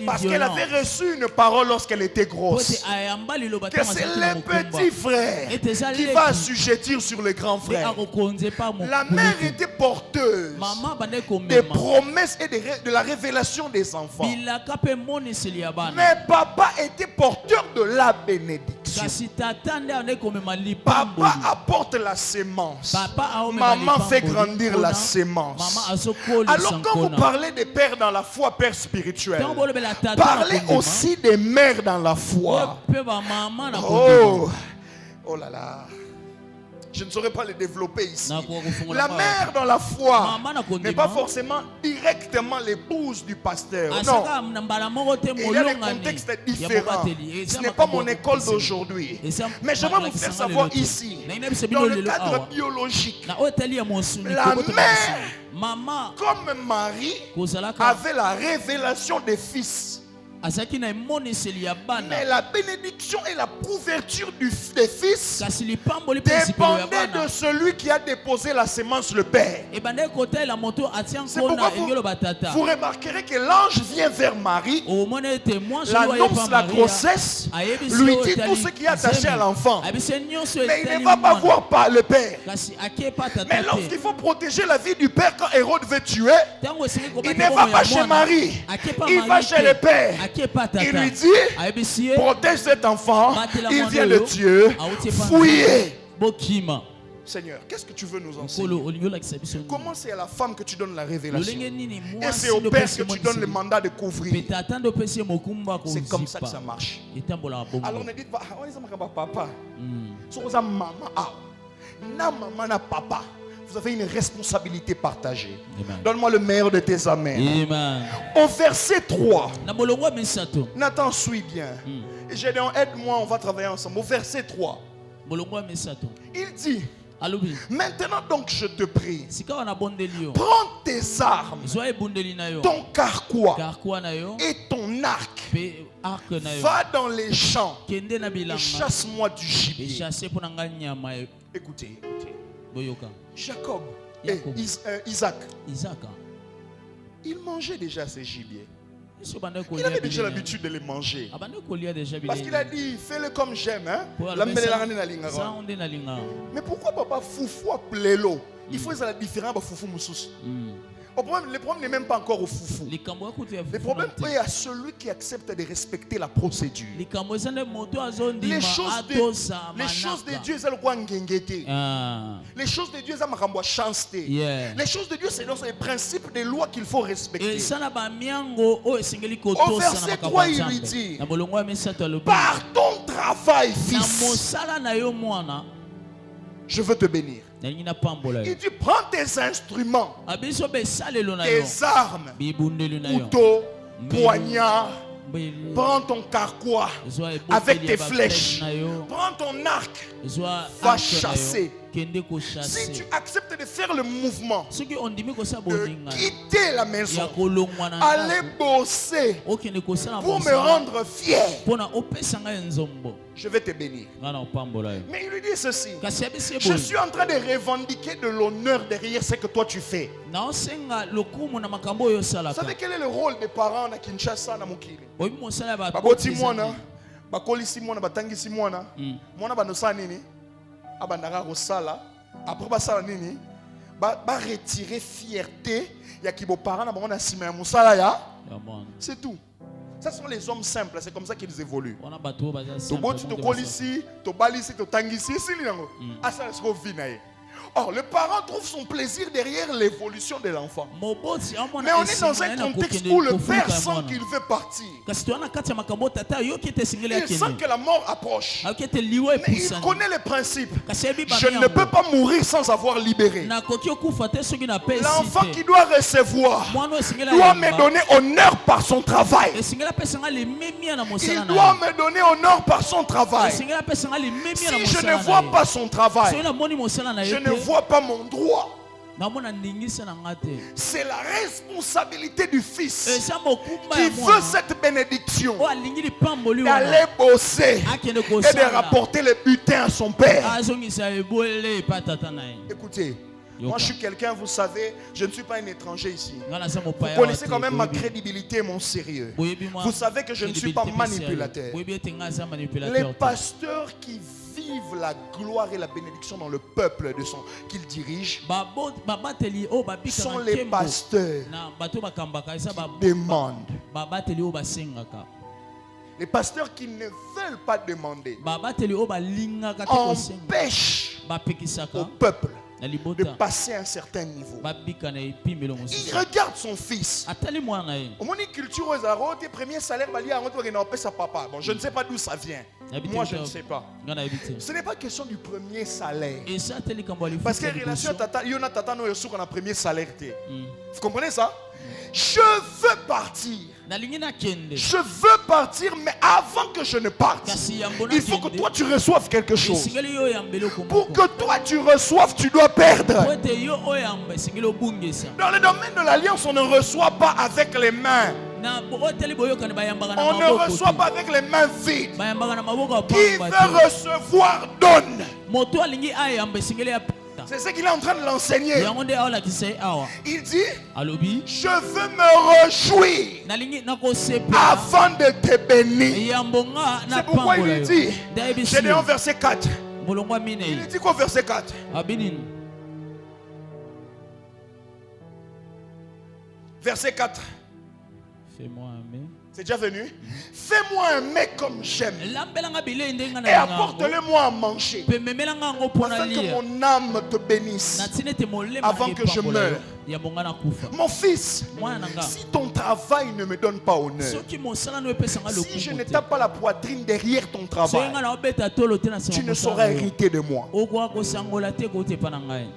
parce qu'elle avait reçu une parole lorsqu'elle était grosse, que c'est le petit frère qui va assujettir sur le grand frère. La mère était porteuse des promesses et de la révélation des enfants. Mais papa était porteur de la bénédiction. Papa apporte la sémence. Maman fait grandir la sémence. Alors quand vous parlez des pères dans la foi, pères spirituels, parlez aussi des mères dans la foi. Oh là là. Je ne saurais pas le développer ici. La mère dans la foi n'est pas forcément directement l'épouse du pasteur. Non. Il y a des contextes différents. Ce n'est pas mon école d'aujourd'hui. Mais j'aimerais vous faire savoir ici, dans le cadre biologique, la mère, comme Marie, avait la révélation des fils. Mais la bénédiction et la couverture des fils dépendaient de celui qui a déposé la sémence, le Père. C'est pourquoi vous remarquerez que l'ange vient vers Marie, l'annonce la grossesse, lui dit tout ce qui est attaché à l'enfant. Mais il ne va pas voir par le Père. Mais lorsqu'il faut protéger la vie du Père quand Hérode veut tuer, il ne va pas chez Marie, il va chez le Père. Il lui dit, protège cet enfant, il vient de Dieu, fouillez. Seigneur, qu'est-ce que tu veux nous enseigner? Comment c'est à la femme que tu donnes la révélation et c'est au père que tu donnes le mandat de couvrir? C'est comme ça que ça marche. Alors ne dites pas, papa, maman na papa. Vous avez une responsabilité partagée. Donne-moi le meilleur de tes amens. Au verset 3, Nathan, suis bien. Gédéon, aide-moi, on va travailler ensemble. Au verset 3, il dit, alobi Maintenant donc je te prie, sika wana bondeli yo prends tes armes, zwa ebundeli na yo ton carquois karkuwa na yo et ton arc. pe arc na yo Va dans les champs kende na et bilanga chasse-moi du gibier. echasse mpo na ngai nyama Écoutez, écoutez. boyoka Jacob et Jacob. Isaac, Isaka ils mangeaient déjà ces gibiers. biso banda Il kolia avait déjà bilei l'habitude de les manger. abanda kolia déjà Parce bilei qu'il a dit, fais-le comme j'aime. Hein? Po La alobi, mbele sa- la ngane na linga sa kwa. onde nalinga Mais pourquoi papa foufou appelé l'eau? Il faut que la différence de foufou moussous. Le problème n'est même pas encore au foufou. likambo ya kutu ya Le problème est à celui qui accepte de respecter la procédure. likambo eza nde moto azondima Les choses atosa de Dieu, c'est le quoi ngengete. Ah, Les choses de Dieu, c'est ma chance. yeah. Les choses de Dieu, c'est les principes des lois qu'il faut respecter. eza na bamiango oyo esengeli Au kotosa na verset makambo 3, ya il lui nzambe dit, na bolongo ya misato alobi par ton travail, na fils, mosala na yo mwana je veux te bénir. nalingi napambola yo Il dit, prends tes instruments, abiso besalelo na yo tes armes, bibundeli na yo couteau, Mbeli. poignard, Mbeli. prends ton carquois Zwa ebokeli avec ya tes baflèche flèches, na yo prends ton arc. zwa Va arc na yo, chasser. kende Si kochasse tu acceptes de faire le mouvement, soki ondimi kosala de boninga quitter la ya maison, kolongwa na aller ndako bosser okende kosala pour me mosala rendre fier, mpo na opesa ngai nzombo je vais te bénir. ngai na opambola yo Mais il lui dit ceci, kasi yebisi ye je boye suis en train de revendiquer de l'honneur derrière ce que toi tu fais. naosenga lokumu na makambo oyo Vous osalaka savez quel est le rôle des parents na Kinshasa na Mokili? oyebi mosala ya Baboti bakoti mwana, bakolisi mwana, batangisi mwana, mwana bandosala nini? Abandaka kosala, après basala nini? Ba retirer fierté ya ki bo parents na bango na sima ya mosala ya. C'est tout. Ce sont les hommes simples, c'est comme ça qu'ils évoluent. wana bato oyo baza Toboti tokolisi, tobalisi, totangisi, esili nango. Asala siko vina ye. Or, le parent trouve son plaisir derrière l'évolution de l'enfant. moboti Mais on est dans un contexte où le père sent qu'il veut partir. kasi toza na kati ya makambo tata ayoki ete esengeli Il sent que la mort approche. ayoki ete liwa Mais il epusani connaît les principes. kasi yebi Je ne peux pas mourir sans avoir libéré. nakoki okufa te soki napesi L'enfant te qui doit recevoir mwana oyo esengeli doit me ayamba donner honneur par son travail. esengeli apesa ngai lememia na Il mosala na doit ye me donner honneur par son travail. esengeli apesa ngai lememia na Si je mosala ne na vois ye pas son soki travail, namoni mosala na je ye ne te vois pas mon droit. namona ndingisa na nga te C'est la responsabilité du fils eza mokumba qui ya veut mwana cette bénédiction oyo alingi lipamboli wana d'aller bosser akende et de kosala rapporter le butin à son père. azongisa ebwele epa tata na ye Écoutez, moi je suis quelqu'un, vous savez, je ne suis pas un étranger ici. nga naza Vous mopaya connaissez quand même ma crédibilité et mon sérieux. Vous savez que je ne suis pas manipulateur. boyebi ete nga aza Les manipulateur te pasteurs qui vivent la gloire et la bénédiction dans le peuple de son qu'ils dirigent babateli oyo babika sont na les nkembo pasteurs na bato bakambaka eza qui demandent. babateli oyo basengaka Les pasteurs qui ne veulent pas demander babateli oyo balingaka te kosenga empêchent bapekisaka au peuple na de libota passer à un certain niveau. babika na epimelo Il mosusu regarde son fils. atali mwana na ye Au moins, culture aux arômes, tes premiers salaires, sa papa. Bon, je ne sais pas d'où ça vient. Moi, je ne sais pas. nga nayebi te Ce n'est pas question du premier salaire. eza ate likambo ya Parce que lifuta relation liboso tata, il y en a tata no yosuka na premier salaire. Vous comprenez ça? Je veux partir. nalingi nakende Je veux partir, mais avant que je ne parte, kasi yambo il faut que toi tu reçoives quelque chose. esengeli yo oyamba eloko Pour moko que toi tu reçoives, tu dois po perdre. ete yo oyamba esengeli obungisa Dans le domaine de l'alliance, on ne reçoit pas avec les mains. na oteli boyokani bayambaka na On ne maboko reçoit te. pas avec les mains vides. bayambaka na maboko ya Qui pamba veut te. recevoir, donne. moto alingi ayamba esengeli apesa C'est ce qu'il est en train de l'enseigner. yango nde aolakisa ye awa Il dit, alobi je veux me réjouir nalingi nakosepela avant de te bénir. yambo nga C'est pourquoi il napambola lui yo dit, ndayebisi j'ai dit en yo verset 4. molongo ya Il minei dit quoi verset 4? abinini Verset 4. fais-moi aimer C'est déjà venu. Fais-moi un mec comme j'aime. lambelanga bilei ndenge Et na yango apporte-le-moi à manger. mpe memelanga yango mpo na Afin que lia mon âme te bénisse. natina ete molema Avant nanga que je epambola yo meure. yambo nga nakufa Mon fils, mwana na nga si ton travail ne me donne pas honneur, soki mosala no epesanga si je ne lokumu te tape pas la poitrine derrière ton soki travail, nga na obeta tolo te na tu nsima ne sauras hériter de moi. okoka kosangola te kouta epa na ngai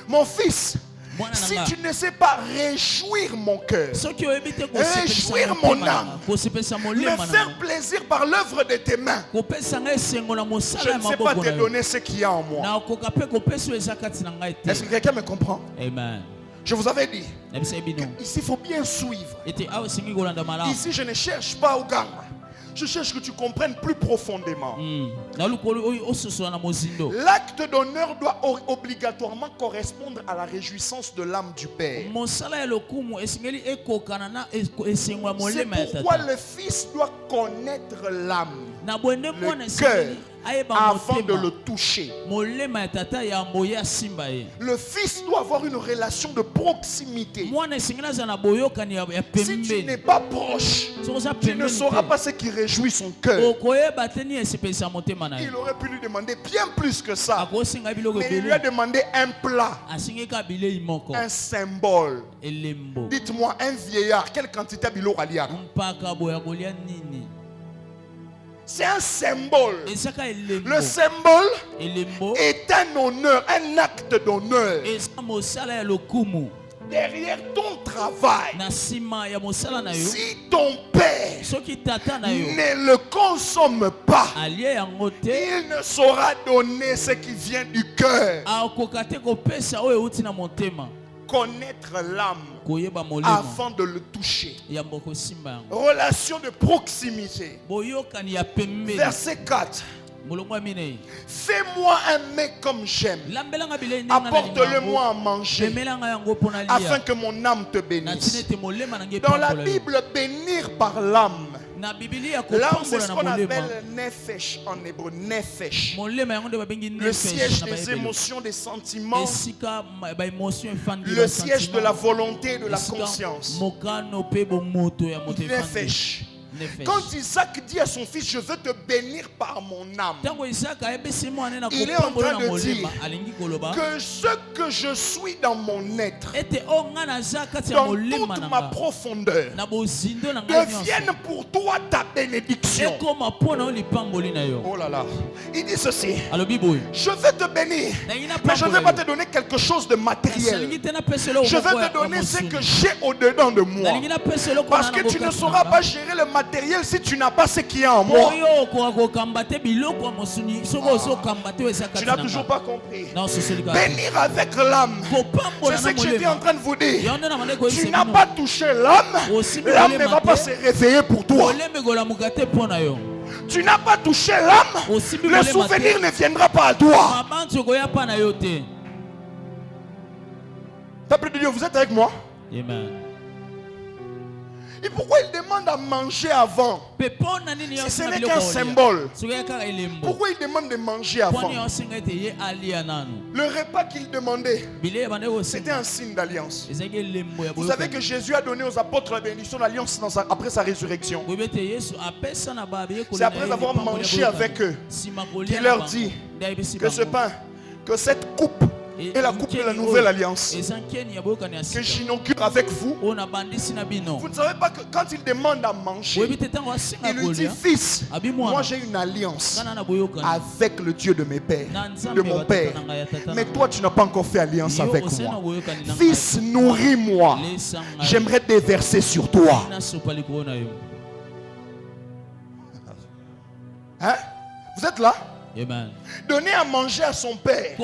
Mon fils, Si tu ne sais pas réjouir mon cœur, réjouir mon âme, me faire plaisir par l'œuvre de tes mains, je ne sais pas te donner ce qu'il y a en moi. Est-ce que quelqu'un me comprend? Amen. Je vous avais dit, ici il faut bien suivre. Ici je ne cherche pas au gang. Je cherche que tu comprennes plus profondément. L'acte d'honneur doit obligatoirement correspondre à la réjouissance de l'âme du Père. C'est pourquoi le Fils doit connaître l'âme, le cœur, afin de le toucher. Le Fils doit avoir une relation de proximité. Si tu n'es pas proche, tu ne sauras pas ce qui réjouit son cœur. Il aurait pu lui demander bien plus que ça, mais il lui a demandé un plat, un symbole. Dites-moi, un vieillard, quelle quantité de bilo aliak? C'est un symbole. Le symbole est un honneur, un acte d'honneur. Derrière ton travail, si ton père ne le consomme pas, il ne saura donner ce qui vient du cœur. Connaître l'âme afin de le toucher. Relation de proximité. Verset 4. Fais-moi un mets comme j'aime. Apporte-le-moi à manger, afin que mon âme te bénisse. Dans la Bible, bénir par l'âme, l'âme, c'est ce qu'on appelle nefesh en hébreu, nefesh. Le siège des émotions, des sentiments, le siège de la volonté et de la conscience. Nefesh. Quand Isaac dit à son fils, je veux te bénir par mon âme, il est en train de dire que ce que je suis dans mon être, dans toute ma profondeur, devienne pour toi ta bénédiction. Oh là là. Il dit ceci: je veux te bénir, mais je ne vais pas te donner quelque chose de matériel. Je veux te donner ce que j'ai au-dedans de moi. Parce que tu ne sauras pas gérer le matériel si tu n'as pas ce qu'il y a en moi. Tu n'as toujours pas compris. Bénir avec l'âme, c'est ce que j'étais en train de vous dire. Tu n'as pas touché l'âme, l'âme ne va pas se réveiller pour toi. Tu n'as pas touché l'âme, le souvenir ne viendra pas à toi. Peuple de Dieu, vous êtes avec moi? Amen. Et pourquoi il demande à manger avant? Si ce n'est qu'un symbole, pourquoi il demande de manger avant? Le repas qu'il demandait, c'était un signe d'alliance. Vous savez que Jésus a donné aux apôtres la bénédiction d'alliance après sa résurrection. C'est après avoir mangé avec eux qu'il leur dit que ce pain, que cette coupe est la coupe de la nouvelle alliance que j'inaugure avec vous. Vous ne savez pas que quand il demande à manger, il lui dit: fils, moi j'ai une alliance avec le Dieu de mes pères, de mon père, mais toi tu n'as pas encore fait alliance avec moi. Fils, nourris-moi, j'aimerais déverser sur toi. Hein? Vous êtes là? Amen. Donner à manger à son père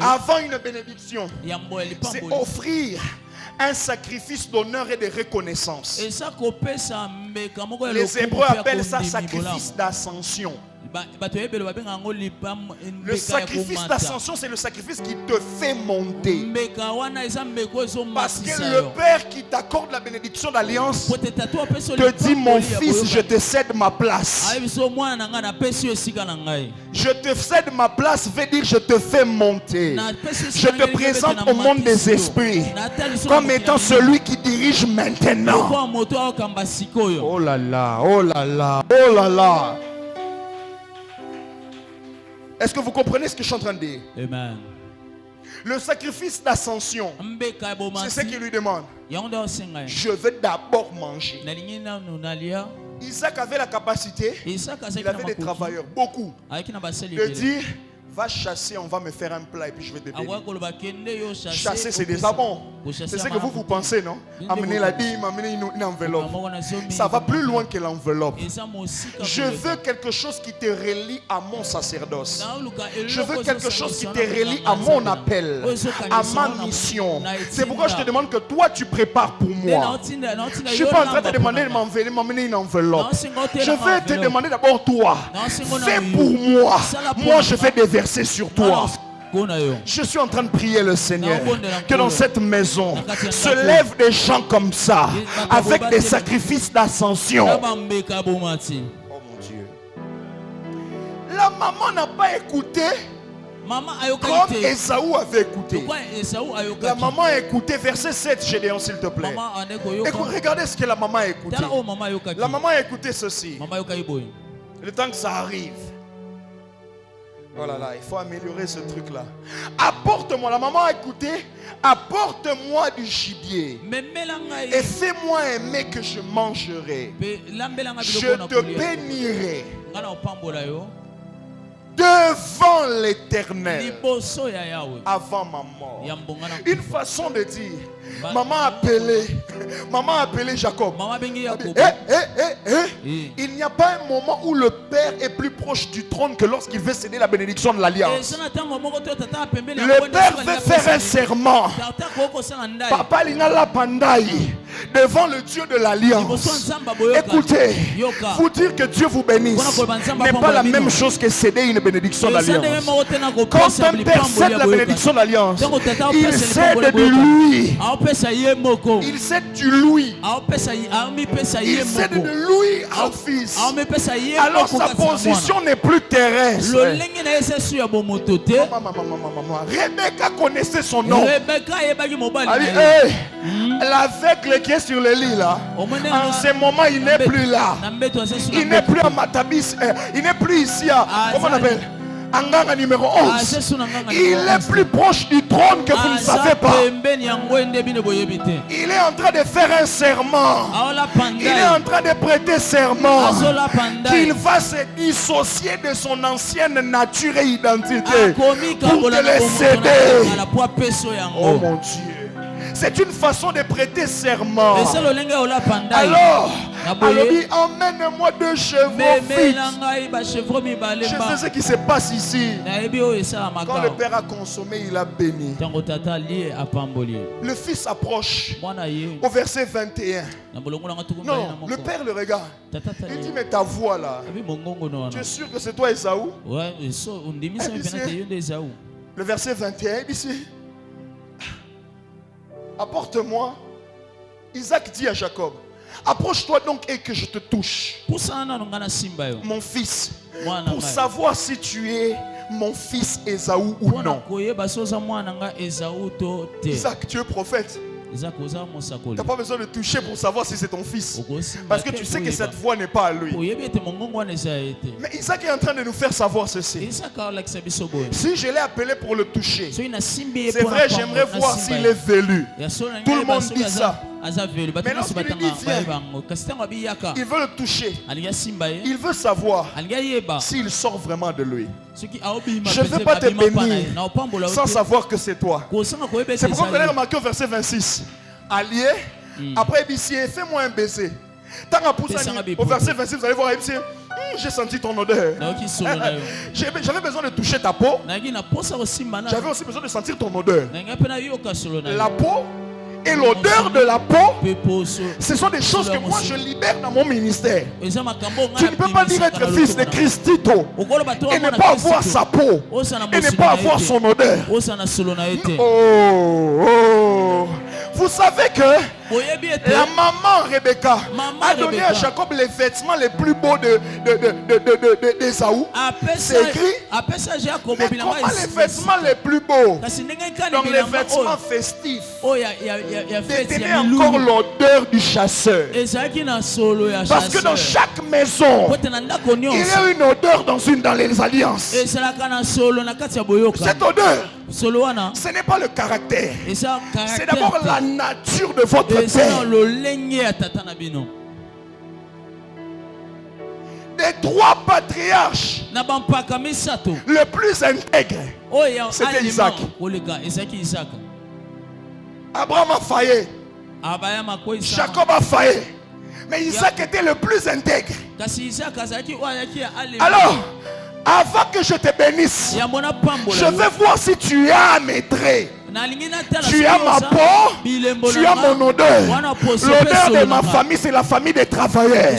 avant une bénédiction, c'est offrir un sacrifice d'honneur et de reconnaissance. Les Hébreux appellent ça sacrifice d'ascension. Le sacrifice d'ascension, c'est le sacrifice qui te fait monter. Parce que le Père qui t'accorde la bénédiction d'alliance te dit: mon fils, je te cède ma place. Je te cède ma place veut dire je te fais monter. Je te présente au monde des esprits comme étant celui qui dirige maintenant. Oh là là, oh là là, oh là là. Est-ce que vous comprenez ce que je suis en train de dire? Amen. Le sacrifice d'ascension, c'est ce qu'il lui demande. Je veux d'abord manger. Isaac avait la capacité, il avait des travailleurs, beaucoup, de dire: Va chasser, on va me faire un plat et puis je vais te bénir. Chasser, Chasser, c'est déjà bon. C'est ce que vous pensez, non? Amener la dîme, amener une enveloppe. Ça va plus loin que l'enveloppe. Je veux quelque chose qui te relie à mon sacerdoce. Je veux quelque chose qui te relie à mon appel, à ma mission. C'est pourquoi je te demande que toi, tu prépares pour moi. Je ne suis pas en train de te demander de m'emmener une enveloppe. Je vais te demander d'abord toi. Fais pour moi. Moi, je vais déverser sur toi. Je suis en train de prier le Seigneur que dans cette maison se lèvent des gens comme ça avec des sacrifices d'ascension. Oh mon Dieu. La maman n'a pas écouté comme Esaü avait écouté. La maman a écouté. Verset 7, Gédéon, s'il te plaît. Écoute, regardez ce que la maman a écouté. La maman a écouté ceci. Le temps que ça arrive. Oh là là, il faut améliorer ce truc-là. Apporte-moi, la maman a écouté, apporte-moi du gibier et fais-moi aimer que je mangerai. Je te bénirai devant l'Éternel avant ma mort. Une façon de dire, maman a appelé Jacob. Il n'y a pas un moment où le père est plus proche du trône que lorsqu'il veut céder la bénédiction de l'alliance. Le père veut faire un serment. Papa Lingala Pandai devant le Dieu de l'alliance. Écoutez, vous dire que Dieu vous bénisse n'est pas la même chose que céder une bénédiction d'alliance. Quand un père cède la bénédiction d'alliance, il cède de lui. Il cède du lui. Il cède de lui au fils. Alors sa position n'est plus terrestre. Rebecca connaissait son nom. L'aveugle qui est sur le lit là, en ce moment il n'est plus là. Il n'est plus à Matabis. Il n'est plus ici à, comment on appelle, Anganga numéro 11. Il est plus proche du trône que vous ne savez pas. Il est en train de faire un serment. Il est en train de prêter serment qu'il va se dissocier de son ancienne nature et identité pour te les céder. Oh mon Dieu. C'est une façon de prêter serment. Alors, emmène-moi 2 chevaux vite. Je sais ce qui se passe ici. Quand le père a consommé, il a béni. Le fils approche au verset 21. Non, le père le regarde. Il dit, mais ta voix là, tu es sûr que c'est toi Esaü? Le verset 21, ici. Apporte-moi. Isaac dit à Jacob, approche-toi donc et que je te touche, mon fils, pour savoir si tu es mon fils Esaü ou non. Isaac, tu es prophète. Tu n'as pas besoin de toucher pour savoir si c'est ton fils. Parce que tu sais que cette voix n'est pas à lui. Mais Isaac est en train de nous faire savoir ceci. Si je l'ai appelé pour le toucher, c'est vrai, j'aimerais voir s'il est velu. Tout le monde dit ça. Mais lorsqu'il lui dit viens, il veut le toucher. Il veut savoir s'il sort vraiment de lui. Je ne veux pas te bénir sans savoir que c'est toi. C'est pourquoi vous allez remarquer au verset 26. Allié, après Ébicier, fais-moi un baiser. Au verset 26, vous allez voir Ébicier. J'ai senti ton odeur. J'avais besoin de toucher ta peau. J'avais aussi besoin de sentir ton odeur. La peau et l'odeur de la peau, ce sont des choses que moi je libère dans mon ministère. Tu ne peux pas dire être fils de Christito et ne pas avoir sa peau et ne pas avoir son odeur. Vous savez que la maman Rebecca a donné à Jacob les vêtements les plus beaux d'Esaü. C'est écrit. Mais comment les vêtements les plus beaux? Donc les vêtements festifs détenaient encore l'odeur du chasseur. Parce que dans chaque maison, il y a une odeur dans les alliances. Cette odeur, ce n'est pas le caractère. C'est d'abord la nature de votre père. Des les 3 patriarches na bampaka misato le plus intègre, oyo c'était Isaac. koleka ezaki Isaac. Abraham a failli, Abayama ko Isaac. Jacob a failli, mais Isaac était le plus intègre. Kasi Isaac azaki oyaki ale. Alors, avant que je te bénisse, yambona pambola. je vais voir si tu as maîtrisé. Tu as ma peau, tu as mon odeur. L'odeur de ma famille, c'est la famille des travailleurs,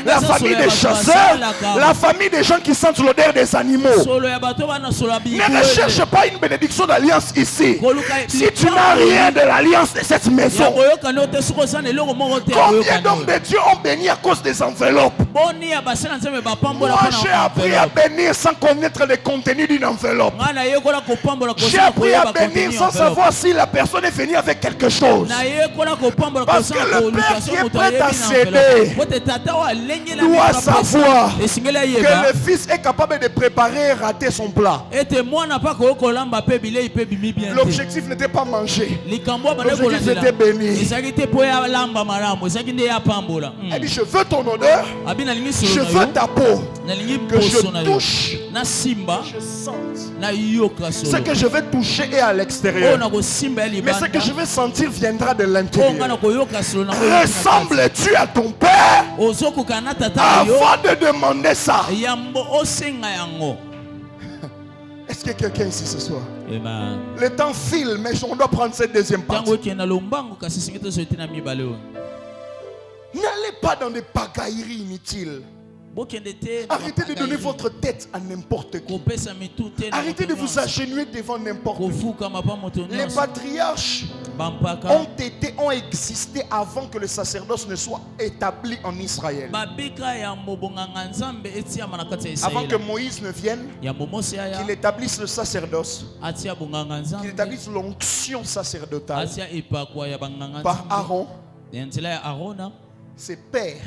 la famille des chasseurs, la famille des gens qui sentent l'odeur des animaux. Ne recherche pas une bénédiction d'alliance ici. Si tu n'as rien de l'alliance de cette maison, combien d'hommes de Dieu ont béni à cause des enveloppes? Moi, j'ai appris à bénir sans connaître le contenu d'une enveloppe. J'ai appris à bénir sans savoir si la personne est venue avec quelque chose. Parce que le père qui est prêt à céder doit savoir que le fils est capable de préparer et rater son plat. L'objectif n'était pas manger. L'objectif était bénir. Elle dit, je veux ton odeur, je veux ta peau, que je touche, je sente. Ce que je vais toucher est à l'extérieur, mais ce que je vais sentir viendra de l'intérieur. Ressembles-tu à ton père? Avant de demander ça, est-ce que quelqu'un ici ce soir? Le temps file, mais on doit prendre cette deuxième partie. N'allez pas dans des pagailleries inutiles. Arrêtez de donner votre tête à n'importe qui. Arrêtez de vous agenouiller devant n'importe qui. Les patriarches ont existé avant que le sacerdoce ne soit établi en Israël. Avant que Moïse ne vienne, qu'il établisse le sacerdoce, qu'il établisse l'onction sacerdotale par Aaron, ses pères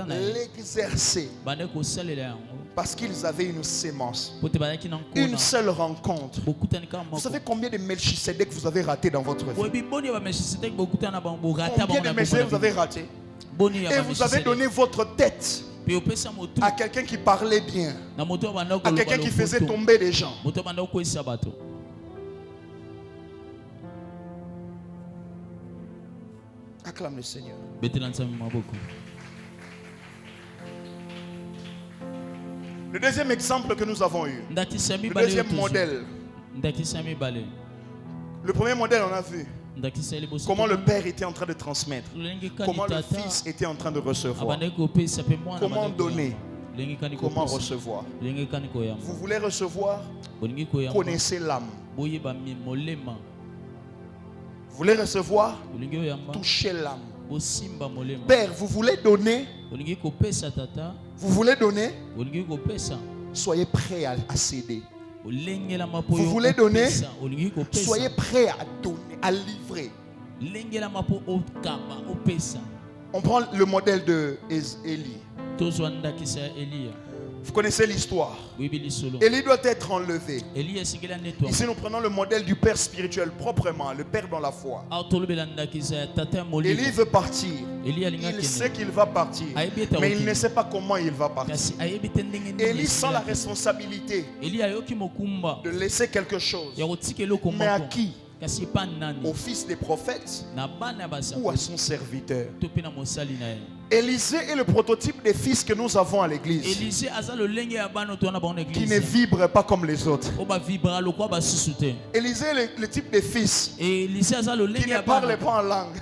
l'exercer parce qu'ils avaient une sémence, une seule rencontre. Vous savez combien de Melchisedec vous avez raté dans votre vie? Combien de Melchisedec vous avez raté? Et vous avez donné votre tête à quelqu'un qui parlait bien, à quelqu'un qui faisait tomber des gens. Acclame le Seigneur. Le deuxième exemple que nous avons eu, le deuxième modèle. Le premier modèle, on a vu comment le père était en train de transmettre, comment le fils était en train de recevoir, comment donner, comment recevoir. Vous voulez recevoir? Connaissez l'âme. Vous voulez recevoir? Touchez l'âme. Père, vous voulez donner? Vous voulez donner? Soyez prêt à céder. Vous voulez donner? Soyez prêt à donner, à livrer. On prend le modèle de Élie. Vous connaissez l'histoire. Élie doit être enlevé. Ici, nous prenons le modèle du père spirituel proprement, le père dans la foi. Élie veut partir. Il sait qu'il va partir, mais il ne sait pas comment il va partir. Élie sent la responsabilité de laisser quelque chose. Mais à qui? Au fils des prophètes ou à son serviteur? Élisée est le prototype des fils que nous avons à l'église, qui ne vibrent pas comme les autres. Élisée est le type de fils qui ne parle pas en langue.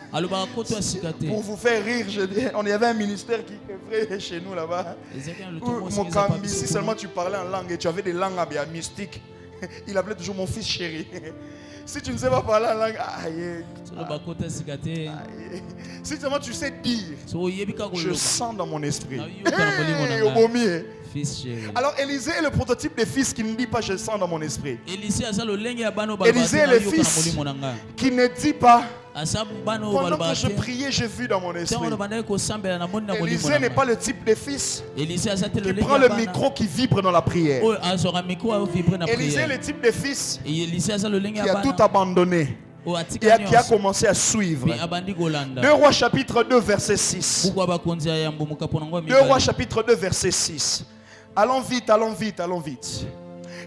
Pour vous faire rire, on y avait un ministère qui œuvrait chez nous là-bas. Mokambi, si seulement tu parlais en langue et tu avais des langues mystiques, il appelait toujours mon fils chéri. Si tu ne sais pas parler en langue, si seulement tu sais dire, je sens dans mon esprit. Alors Élisée est le prototype des fils qui ne dit pas je sens dans mon esprit. Élisée est le fils qui ne dit pas pendant que je priais, j'ai vu dans mon esprit. Élisée n'est pas le type de fils qui prend le micro qui vibre dans la prière. Élisée est le type de fils qui a tout abandonné et qui a commencé à suivre. 2 Rois chapitre 2 verset 6. 2 Rois chapitre 2 verset 6. Allons vite, allons vite, allons vite.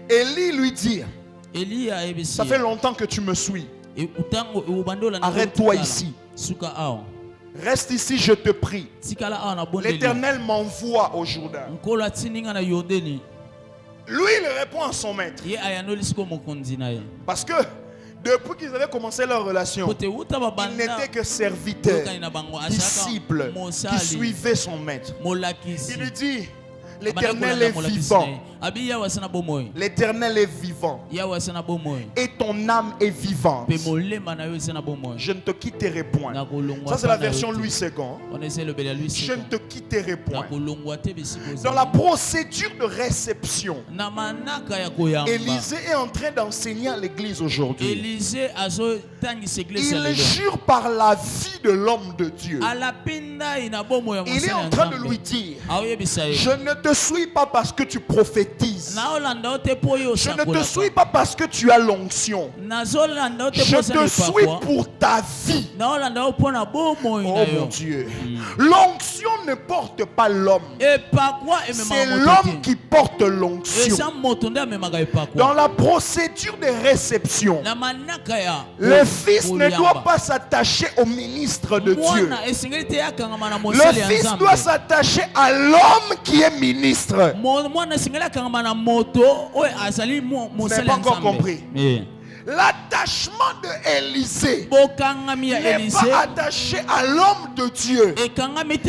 Élie lui dit, ça fait longtemps que tu me suis. Arrête-toi ici. Reste ici, je te prie. L'Éternel m'envoie au Jourdain. Lui, il répond à son maître. Parce que depuis qu'ils avaient commencé leur relation, il n'était que serviteur, disciple, qui suivait son maître. Il lui dit, l'Éternel est vivant. L'Éternel est vivant. Et ton âme est vivante. Je ne te quitterai point. Ça, c'est la version Louis II. Je ne te quitterai point. Dans la procédure de réception, Élisée est en train d'enseigner à l'église aujourd'hui. Il jure par la vie de l'homme de Dieu. Il est en train de lui dire, je ne te suis pas parce que tu prophétises. Je ne te suis pas parce que tu as l'onction. Je te suis pour ta vie. Oh mon Dieu. L'onction ne porte pas l'homme. C'est l'homme qui porte l'onction. Dans la procédure de réception, le fils ne doit pas s'attacher au ministre de Dieu. Le fils doit s'attacher à l'homme qui est ministre. Vous n'avez pas encore compris. L'attachement d'Élisée n'est pas attaché à l'homme de Dieu, mais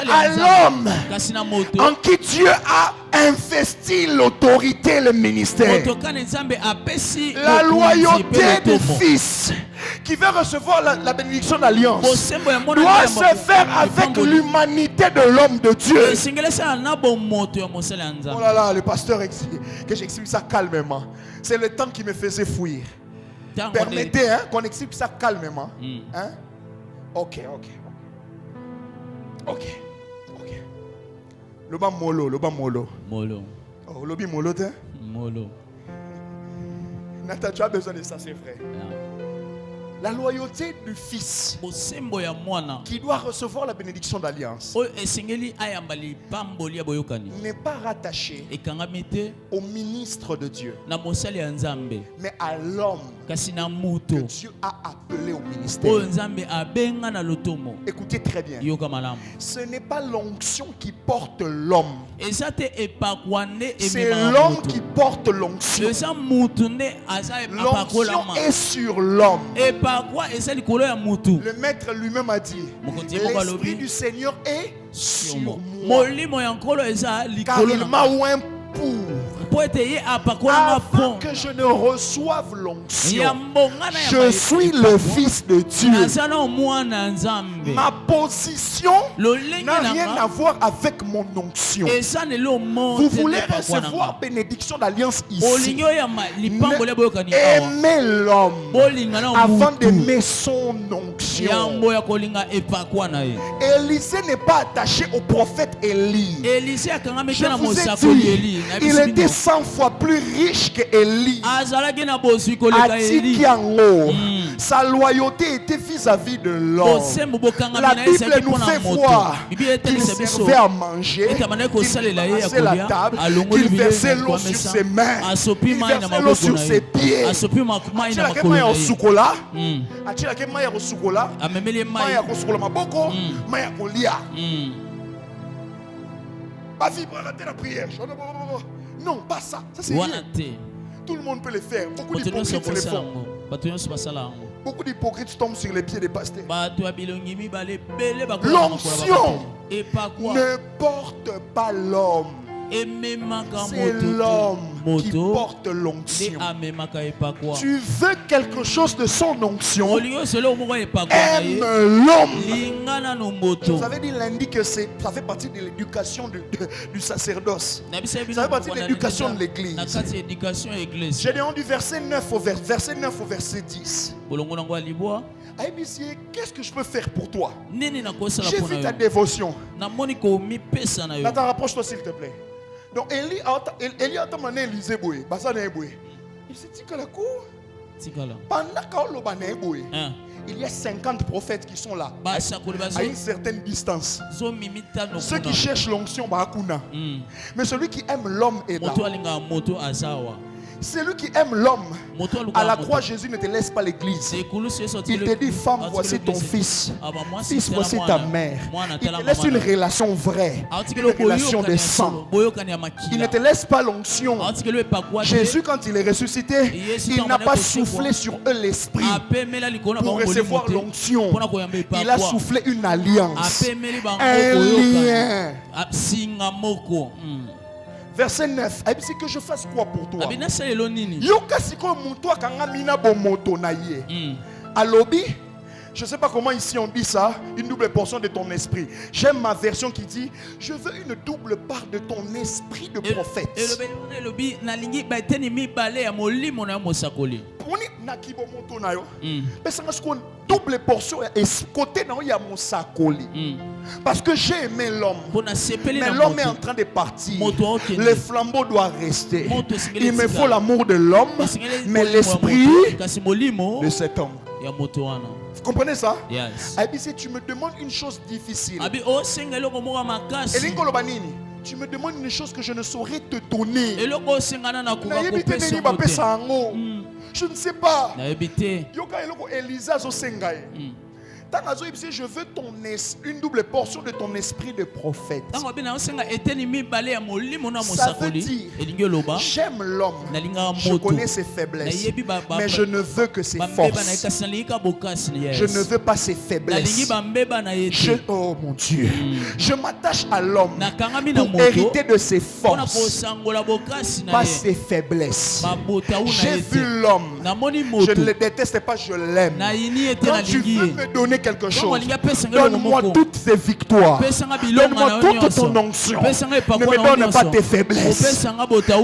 à l'homme en qui Dieu a investi l'autorité et le ministère. La loyauté du fils qui veut recevoir la bénédiction d'alliance doit se faire avec l'humanité de l'homme de Dieu. Oh là là, le pasteur que j'explique ça calmement. C'est le temps qui me faisait fuir. Permettez qu'on explique ça calmement. Hein? Ok. Loba molo. Oh, lobi molo, t'es? Molo. Nathan, tu as besoin de ça, c'est vrai. La loyauté du fils qui doit recevoir la bénédiction d'alliance n'est pas rattaché au ministre de Dieu, mais à l'homme que Dieu a appelé au ministère. Écoutez très bien. Ce n'est pas l'onction qui porte l'homme, c'est l'homme qui porte l'onction. L'onction est sur l'homme. Le maître lui-même a dit, l'esprit du Seigneur est sur moi, car il m'a oint avant que je ne reçoive l'onction. Je suis le fils de Dieu. Ma position n'a rien à voir avec mon onction. Vous voulez recevoir bénédiction d'alliance ici, aimez l'homme avant d'aimer son onction. Élisée n'est pas attaché au prophète Élie. Je vous ai dit, il était 100 fois plus riche qu'Élie. Sa loyauté était vis-à-vis de l'homme. La Bible nous fait voir qu'il servait à manger, qu'il passait la table, qu'il versait l'eau sur ses mains, qu'il versait l'eau sur ses pieds. La prière. Non, pas ça. Ça c'est rien. Tout le monde peut le faire. Beaucoup d'hypocrites le font. Beaucoup d'hypocrites tombent sur les pieds des pasteurs. L'onction ne porte pas l'homme. C'est l'homme qui porte l'onction. Tu veux quelque chose de son onction, aime l'homme. Vous avez dit lundi que ça fait partie de l'éducation du sacerdoce. Ça fait partie de l'éducation de l'église. J'ai demandé du verset 9 au verset 10. Qu'est-ce que je peux faire pour toi? J'ai vu ta dévotion. Nathan, rapproche-toi s'il te plaît. Donc Élie a demandé Élisée Boué. Il s'est dit que la cour. tikala Pendant qu'on l'a boy, hein il y a 50 prophètes qui sont là, basa kuli bazo à une certaine distance. zo mimita no Ceux qui cherchent l'onction, bakuna. Mais celui qui aime l'homme est là. moto alinga moto azawa Celui qui aime l'homme, moto à la croix, Jésus ne te laisse pas l'église. Il te dit, femme, voici ton fils. Fils, voici ta mère. Il te laisse une relation vraie, une relation de sang. Il ne te laisse pas l'onction. Jésus, quand il est ressuscité, il n'a pas soufflé sur eux l'esprit pour recevoir l'onction. Il a soufflé une alliance, un lien. Verset 9. C'est que je fasse quoi pour toi? Yoka siko muto kanga mina bomoto na ye. Alobi, je ne sais pas comment ici on dit ça, une double portion de ton esprit. J'aime ma version qui dit, je veux une double part de ton esprit de prophète. Double portion et côté il y a mon sakoli. Parce que j'ai aimé l'homme. Mais l'homme est en train de partir. Le flambeau doit rester. Il me faut l'amour de l'homme, mais l'esprit de cet homme. Vous comprenez ça? Yes. Si tu me demandes une chose difficile, tu me demandes une chose que je ne saurais te donner. Je ne sais pas. Je veux une double portion de ton esprit de prophète. Ça veut dire, j'aime l'homme, je connais ses faiblesses, mais je ne veux que ses forces. Je ne veux pas ses faiblesses. Oh mon Dieu, je m'attache à l'homme pour hériter de ses forces, pas ses faiblesses. J'ai vu l'homme, je ne le déteste pas, je l'aime. Quand tu veux me donner quelque chose, donne-moi toutes tes victoires, donne-moi toute ton onction, ne me donne pas tes faiblesses.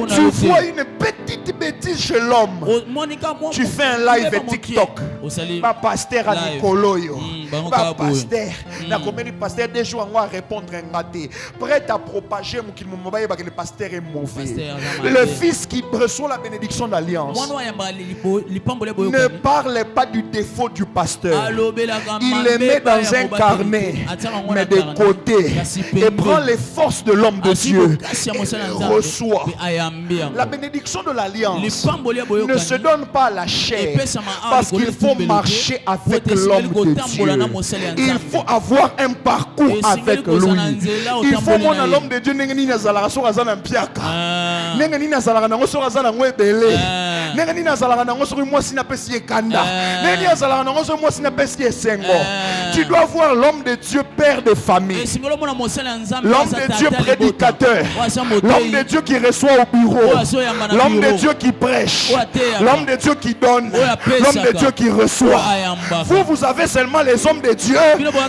Tu vois une petite bêtise chez l'homme, tu fais un live TikTok, pas pasteur à Nicoloyo, pas pasteur, n'a combien de pasteurs des jours à répondre un gâté, prêt à propager mon qu'il me mobile que le pasteur est mauvais. Le fils qui reçoit la bénédiction d'alliance ne parle pas du défaut du pasteur. Il les met dans un carnet, mais de côté, et prend les forces de l'homme de Dieu et reçoit. La bénédiction de l'alliance ne se donne pas à la chair, parce qu'il faut marcher avec l'homme de Dieu. Il faut avoir un parcours avec lui. Il faut voir l'homme de Dieu. Tu dois voir l'homme de Dieu, père de famille, l'homme de Dieu prédicateur, l'homme de Dieu qui reçoit au bureau, l'homme de Dieu qui prêche, l'homme de Dieu qui donne, l'homme de Dieu qui reçoit. Vous avez seulement les hommes de Dieu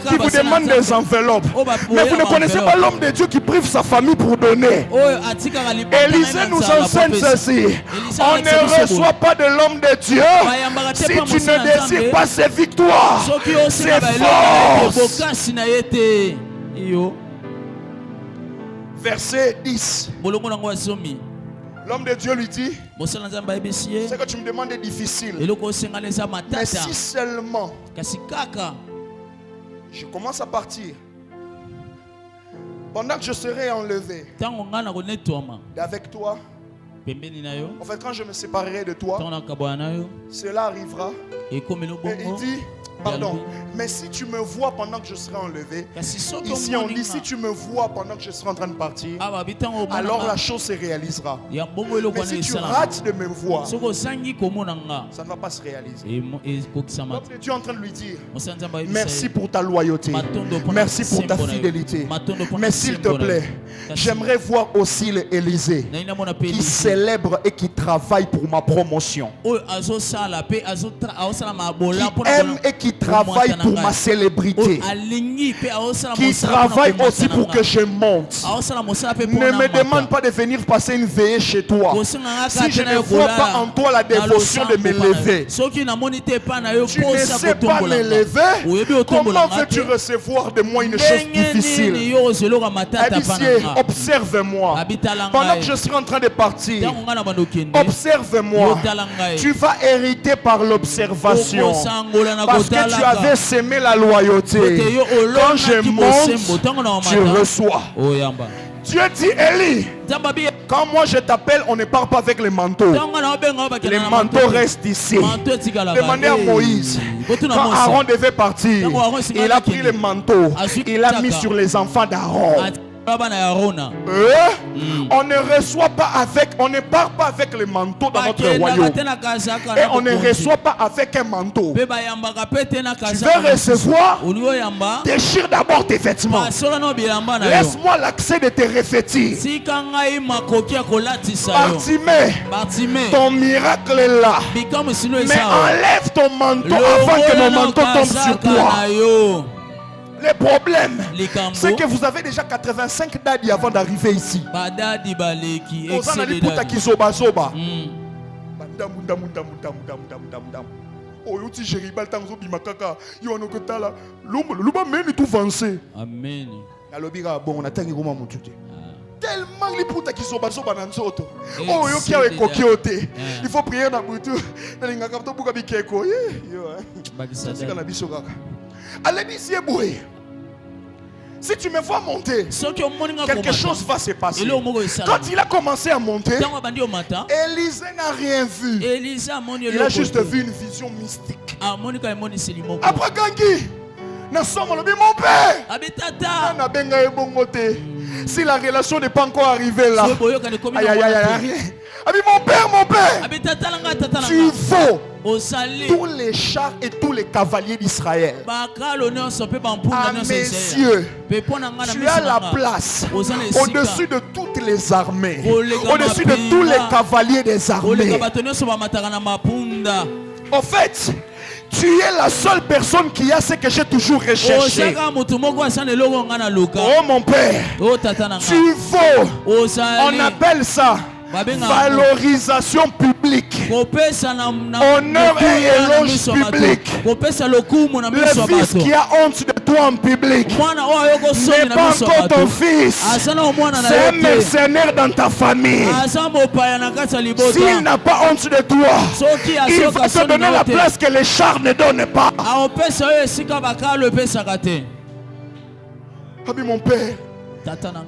qui vous demandent des enveloppes, mais vous ne connaissez pas l'homme de Dieu qui prive sa famille pour donner. Élisée nous enseigne ceci: on ne reçoit pas de l'homme de Dieu si tu ne désires pas ses victoires, ses forces. Verset 10. L'homme de Dieu lui dit: ce que tu me demandes est difficile, mais si seulement je commence à partir, pendant que je serai enlevé d'avec toi, en fait, quand je me séparerai de toi, cela arrivera. Et il dit, pardon, mais si tu me vois pendant que je serai enlevé, ici on dit, si tu me vois pendant que je serai en train de partir, alors la chose se réalisera. Mais si tu rates de me voir, ça ne va pas se réaliser. Donc Dieu est en train de lui dire: merci pour ta loyauté, merci pour ta fidélité, mais s'il te plaît, j'aimerais voir aussi l'Élysée qui célèbre et qui travaille pour ma promotion, qui aime et qui qui travaille pour ma célébrité, qui travaille aussi pour que je monte. Ne me demande pas de venir passer une veillée chez toi si je ne vois pas en toi la dévotion de me lever. Tu ne sais pas me lever. Comment veux-tu recevoir de moi une chose difficile? Observe-moi. Pendant que je serai en train de partir, observe-moi. Tu vas hériter par l'observation. Parce que tu avais semé la loyauté. Quand je monte, tu reçois. Dieu dit, Élie, quand moi je t'appelle, on ne part pas avec les manteaux. Les manteaux restent ici. Demandez à Moïse, quand Aaron devait partir, il a pris les manteaux, il a mis sur les enfants d'Aaron. On ne reçoit pas avec, on ne part pas avec les manteaux dans notre royaume. Et on ne reçoit pas avec un manteau. Tu veux recevoir? Déchire d'abord tes vêtements. Laisse-moi l'accès de tes revêtir. Bartimée, ton miracle est là. Mais enlève ton manteau avant que mon manteau tombe sur toi. Le problème, c'est que vous avez déjà 85 dadis avant d'arriver ici. Amen. Tellement les puta qui sont basés dans nzoto. Oh yo qui a écoqué oté. Il faut prier dans butu. Na linga kapto buka bikeko. Yo. C'est quand la bisoka. Allez ici boué. Si tu me vois monter, quelque chose va se passer. Quand il a commencé à monter, Élisée n'a rien vu. Il a juste vu une vision mystique. Après Gangi, nous sommes mon père. Si la relation n'est pas encore arrivée là, aïe aïe aïe, mon père, tu faut tous les chars et tous les cavaliers d'Israël. À mes yeux, tu as la place au-dessus de toutes les armées, au-dessus de tous les cavaliers des armées. En fait, tu es la seule personne qui a ce que j'ai toujours recherché. Oh mon père, tu vaux, on appelle ça valorisation publique, honneur et éloge public. Le fils qui a honte de toi en public n'est pas encore ton fils, c'est un mercenaire dans ta famille. S'il n'a pas honte de toi, il va te donner la place que les chars ne donnent pas. Abi mon père,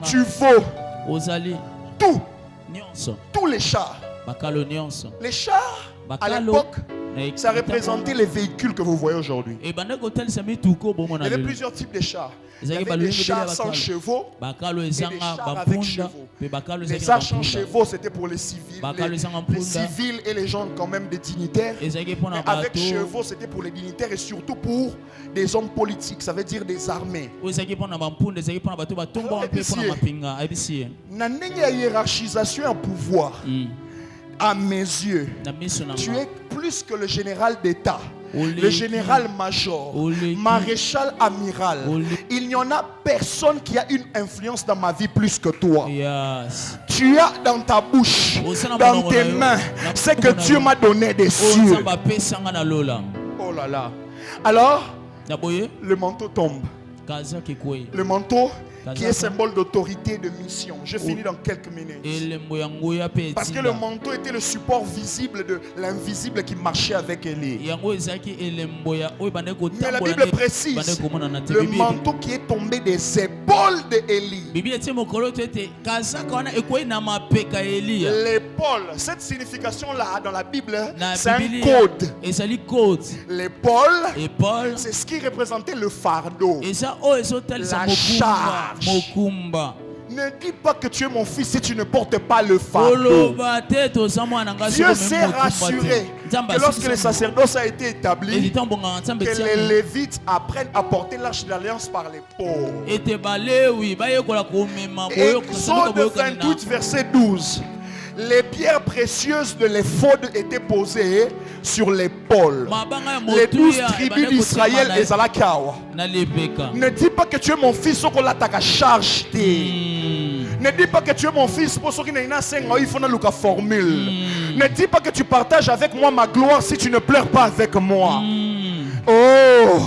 tu vaux tout. Tous les chars. Les chars, à l'époque, ça représentait les véhicules que vous voyez aujourd'hui. Il y avait plusieurs types de chars. Il y avait des chars sans chevaux et des chars avec chevaux. Les chars sans chevaux, c'était pour les civils. Les civils et les gens quand même des dignitaires. Mais avec chevaux, c'était pour les dignitaires et surtout pour des hommes politiques, ça veut dire des armées. La hiérarchisation en pouvoir, à mes yeux, tu es plus que le général d'État, le général-major, maréchal amiral. Il n'y en a personne qui a une influence dans ma vie plus que toi. Tu as dans ta bouche, dans tes mains, ce que Dieu m'a donné des cieux. Oh là là. Alors, le manteau tombe. Le manteau qui est symbole d'autorité et de mission. Je finis dans quelques minutes. Parce que le manteau était le support visible de l'invisible qui marchait avec Élie. Mais la Bible précise le manteau qui est tombé des épaules d'Élie. L'épaule, cette signification-là dans la Bible, c'est un code. L'épaule, c'est ce qui représentait le fardeau, la charge. Ne dis pas que tu es mon fils si tu ne portes pas le fardeau. Dieu s'est rassuré que lorsque le sacerdoce a été établi, que les Lévites apprennent à porter l'arche de l'alliance par les pauvres. Exode 28, verset 12. Les pierres précieuses de l'éphod étaient posées sur l'épaule. Les 12 tribus d'Israël et Zalakawa. Ne dis pas que tu es mon fils, qu'on l'a ta charge. Ne dis pas que tu es mon fils pour ceux qui n'ont pas il faut une formule. Ne dis pas que tu partages avec moi ma gloire si tu ne pleures pas avec moi. Oh,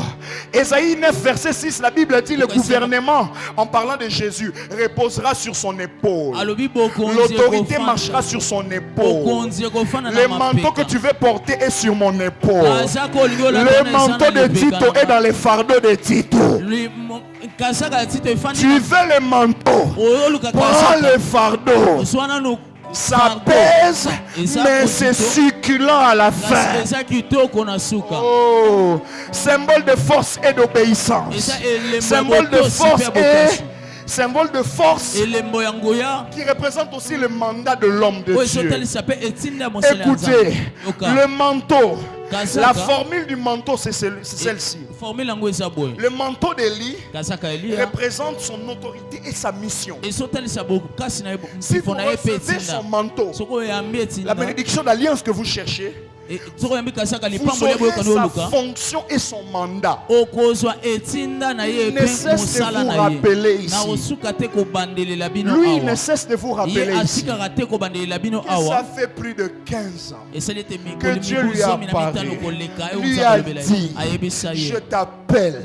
Ésaïe 9 verset 6, la Bible dit le gouvernement, en parlant de Jésus, reposera sur son épaule. L'autorité marchera sur son épaule. Le manteau que tu veux porter est sur mon épaule. Le manteau de Tito est dans les fardeaux de Tito. Tu veux le manteau, prends le fardeau. Ça pèse, mais c'est succulent à la fin. Oh, symbole de force et d'obéissance. Symbole de force et symbole de force qui représente aussi le mandat de l'homme de Dieu. Écoutez, le manteau, la formule du manteau, c'est celle-ci. Le manteau d'Élie représente son autorité et sa mission. Si vous recevez son manteau, la bénédiction d'alliance que vous cherchez, vous aurez sa fonction et son mandat. Il ne cesse de vous rappeler ici. Lui, il ne cesse de vous rappeler ici. Et ça fait plus de 15 ans que Dieu lui a parlé. Lui a dit, je t'appelle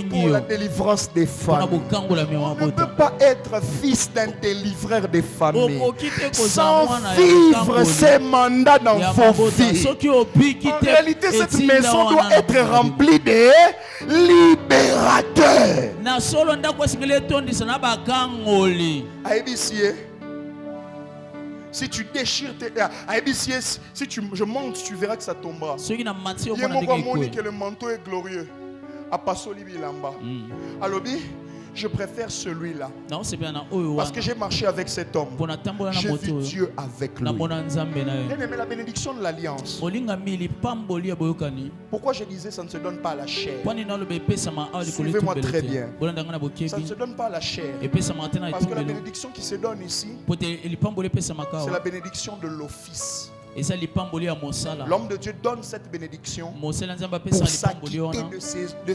pour la délivrance des femmes. On ne peut pas être fils d'un délivreur des familles sans vivre ces mandats dans vos vies. En réalité, cette maison doit être remplie de libérateurs. Si tu déchires si je monte, tu verras que ça tombera. Il y a que le manteau est glorieux. Alobi, je préfère celui-là. Parce que j'ai marché avec cet homme. J'ai vu Dieu avec lui. Mais la bénédiction de l'alliance. Pourquoi je disais ça ne se donne pas à la chair? Suivez-moi très bien. Ça ne se donne pas à la chair. Parce que la bénédiction qui se donne ici, c'est la bénédiction de l'office. L'homme de Dieu donne cette bénédiction pour s'acquitter de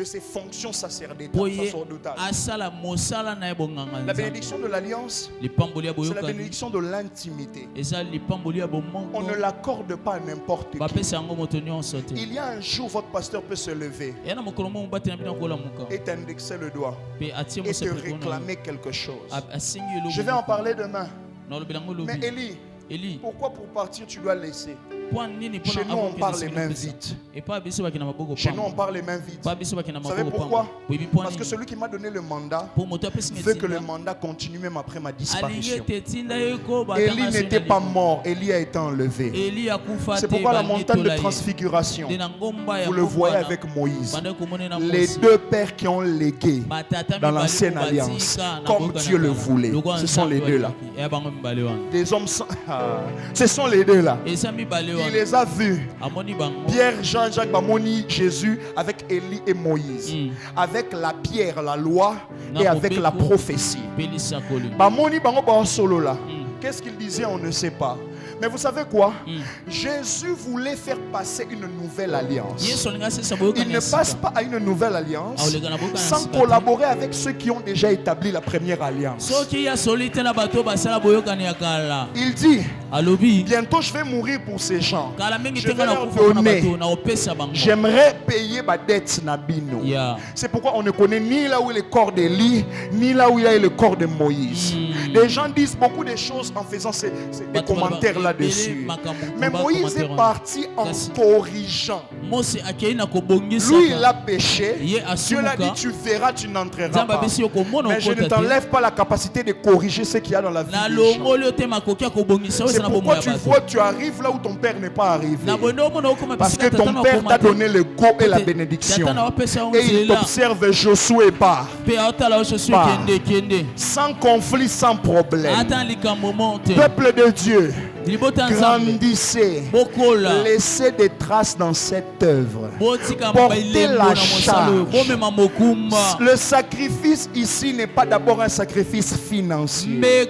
ses fonctions sacerdotales. La bénédiction de l'alliance, c'est la bénédiction de l'intimité. On ne l'accorde pas à n'importe qui. Il y a un jour, votre pasteur peut se lever et t'indexer le doigt et te réclamer quelque chose. Je vais en parler demain. Mais Élie, pourquoi pour partir tu dois laisser? Chez nous on parle les mains vides. Chez nous on parle les mains vides. Vous savez pourquoi? Parce que celui qui m'a donné le mandat veut que le mandat continue même après ma disparition. Élie n'était pas mort, Élie a été enlevé. C'est pourquoi la montagne de transfiguration, vous le voyez avec Moïse, les deux pères qui ont légué dans l'ancienne alliance, comme Dieu le voulait. Ce sont les deux là. Des hommes sans... Ce sont les deux là. Il les a vus. Pierre, Jean-Jacques, Bamoni, Jésus avec Élie et Moïse. Avec la pierre, la loi et avec la prophétie. Bamoni, Bango, solo là. Qu'est-ce qu'il disait? On ne sait pas. Mais vous savez quoi? Jésus voulait faire passer une nouvelle alliance. Il ne passe pas à une nouvelle alliance sans collaborer avec ceux qui ont déjà établi la première alliance. Il dit, bientôt je vais mourir pour ces gens. Je vais leur donner. J'aimerais payer ma dette Nabino. C'est pourquoi on ne connaît ni là où est le corps d'Élie, ni là où il y a le corps de Moïse. Les gens disent beaucoup de choses en faisant ces commentaires là-dessus. Mais Moïse est parti en corrigeant. Lui, il a péché. Dieu l'a dit, tu verras, tu n'entreras pas. Mais je ne t'enlève pas la capacité de corriger ce qu'il y a dans la vie des gens. C'est pourquoi tu vois, tu arrives là où ton père n'est pas arrivé. Parce que ton père t'a donné le go et la bénédiction. Et il t'observe Josué part. Sans conflit, sans problème. Peuple de Dieu, grandissez, laissez des traces dans cette œuvre, portez la charge. Le sacrifice ici n'est pas d'abord un sacrifice financier, n'est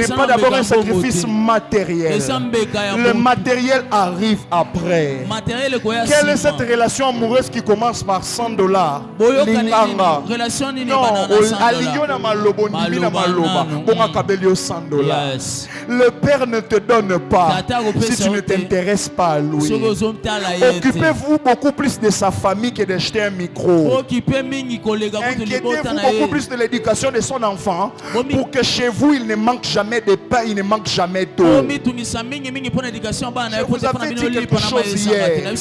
pas d'abord un sacrifice matériel. Le matériel arrive après. Quelle est cette relation amoureuse qui commence par $100? Linganga. Non, $100. Le Père ne te donne pas si tu ne t'intéresses pas à lui. Occupez-vous beaucoup plus de sa famille que d'acheter un micro. Inquiétez-vous beaucoup plus de l'éducation de son enfant pour que chez vous il ne manque jamais de pain, il ne manque jamais d'eau. Je vous avais dit quelque chose hier.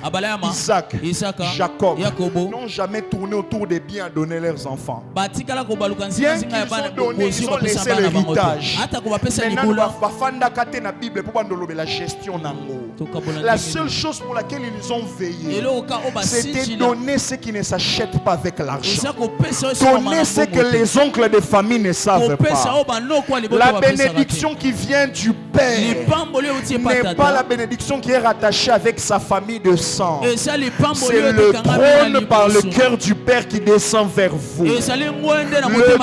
Abraham, Isaac, Jacob n'ont jamais tourné autour des biens à donner leurs enfants. Bien qu'ils ont donné, ils ont laissé l'héritage. La seule chose pour laquelle ils ont veillé, c'était donner ce qui ne s'achète pas avec l'argent. Donner ce que les oncles de famille ne savent pas. La bénédiction qui vient du Père n'est pas la bénédiction qui est rattachée avec sa famille de sang. C'est le trône par le cœur du Père qui descend vers vous. Le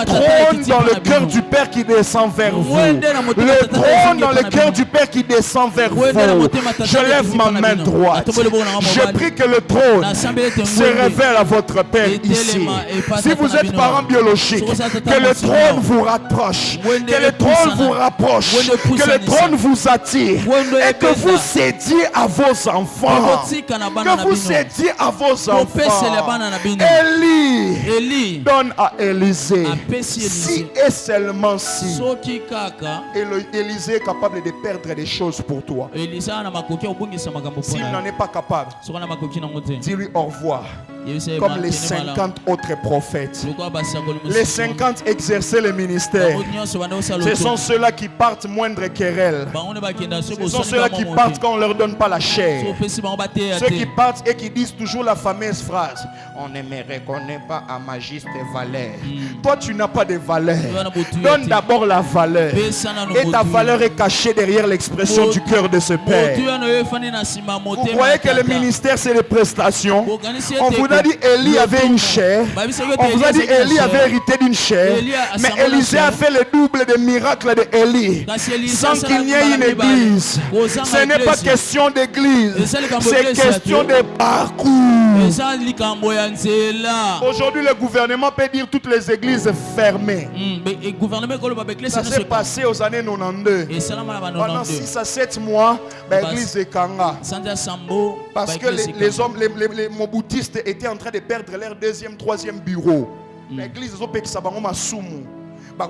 trône dans le cœur du Père qui descend vers vous. Le trône dans le cœur du Père qui descend vers vous. Je lève ma main droite. Je prie que le trône se révèle à votre Père ici. Si vous êtes parents biologiques, que le trône vous rapproche. Que le trône vous rapproche. Que le trône vous attire. Et que vous cédiez à vos enfants. Que vous cédiez à vos enfants. Élie donne à Élisée. Si et seulement si Élisée est capable de perdre des choses pour toi. S'il n'en est pas capable, dis-lui au revoir. Comme les 50 autres prophètes. Les 50 exerçaient le ministère. Ce sont ceux-là qui partent moindre querelle. Ce sont ceux-là qui partent quand on ne leur donne pas la chair. Ceux qui partent et qui disent toujours la fameuse phrase: on ne me reconnaît pas à ma juste valeur. Toi tu n'as pas de valeur. Donne d'abord la valeur. Et ta valeur est cachée derrière l'expression du cœur de ce Père. Vous voyez que le ministère c'est les prestations. On vous a dit Élie avait une chair. On vous a dit Élie avait hérité d'une chair. Mais Élisée a fait le double des miracles de Élie sans qu'il n'y ait une église. Ce n'est pas question d'église, c'est question de parcours. Aujourd'hui le gouvernement peut dire toutes les églises fermées. Ça s'est passé aux années 92. Pendant 6 à 7 mois, l'église est Kanga. Parce que les hommes, les moboutistes étaient en train de perdre leur 2e, 3e bureau. L'église est qui s'abango masumu.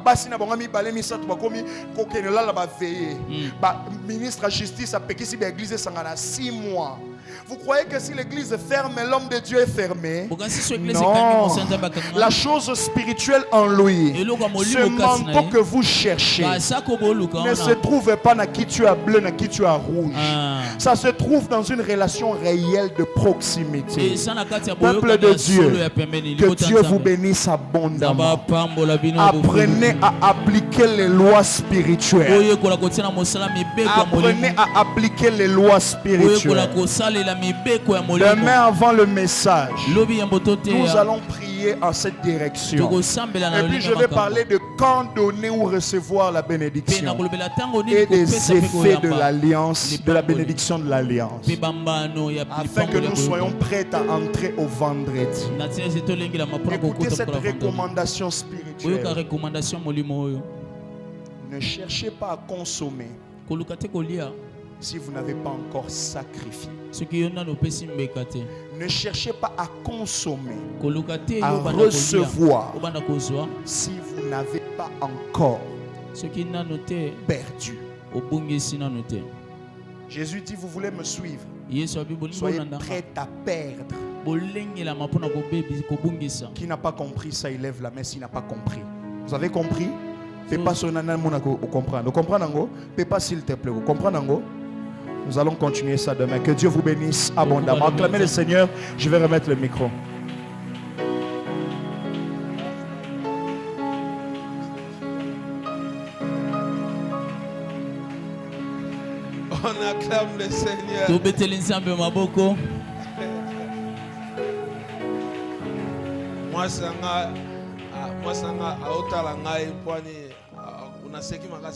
Basi na bango mi balé mi satu bakomi kokenela la ba veiller. Ministre de la justice a péqué si l'église sangana 6 mois. Vous croyez que si l'église ferme, l'homme de Dieu est fermé? Non. La chose spirituelle en lui, ce manteau que vous cherchez, ne se trouve pas dans qui tu as bleu, dans qui tu as rouge. Ça se trouve dans une relation réelle de proximité. Peuple de Dieu, que Dieu vous bénisse abondamment. Apprenez à appliquer les lois spirituelles. Apprenez à appliquer les lois spirituelles. Demain avant le message, nous allons prier en cette direction. Et puis je vais parler de quand donner ou recevoir la bénédiction et des effets de l'alliance, de la bénédiction de l'alliance, afin que nous soyons prêts à entrer au vendredi. Écoutez cette recommandation spirituelle. Ne cherchez pas à consommer si vous n'avez pas encore sacrifié. Ne cherchez pas à consommer, à recevoir, si vous n'avez pas encore perdu. Jésus dit: vous voulez me suivre, soyez prêts à perdre. Qui n'a pas compris ça, il lève la main s'il n'a pas compris. Vous avez compris? Pépa sonana monako comprendre. Vous comprenez? Pépa s'il te plaît, vous comprenez? Nous allons continuer ça demain. Que Dieu vous bénisse abondamment. Acclamez le Seigneur. Je vais remettre le micro. On acclame le Seigneur. tobeteli nzambe maboko. Moi sanga aotala ngai mpwani unaseki makasi.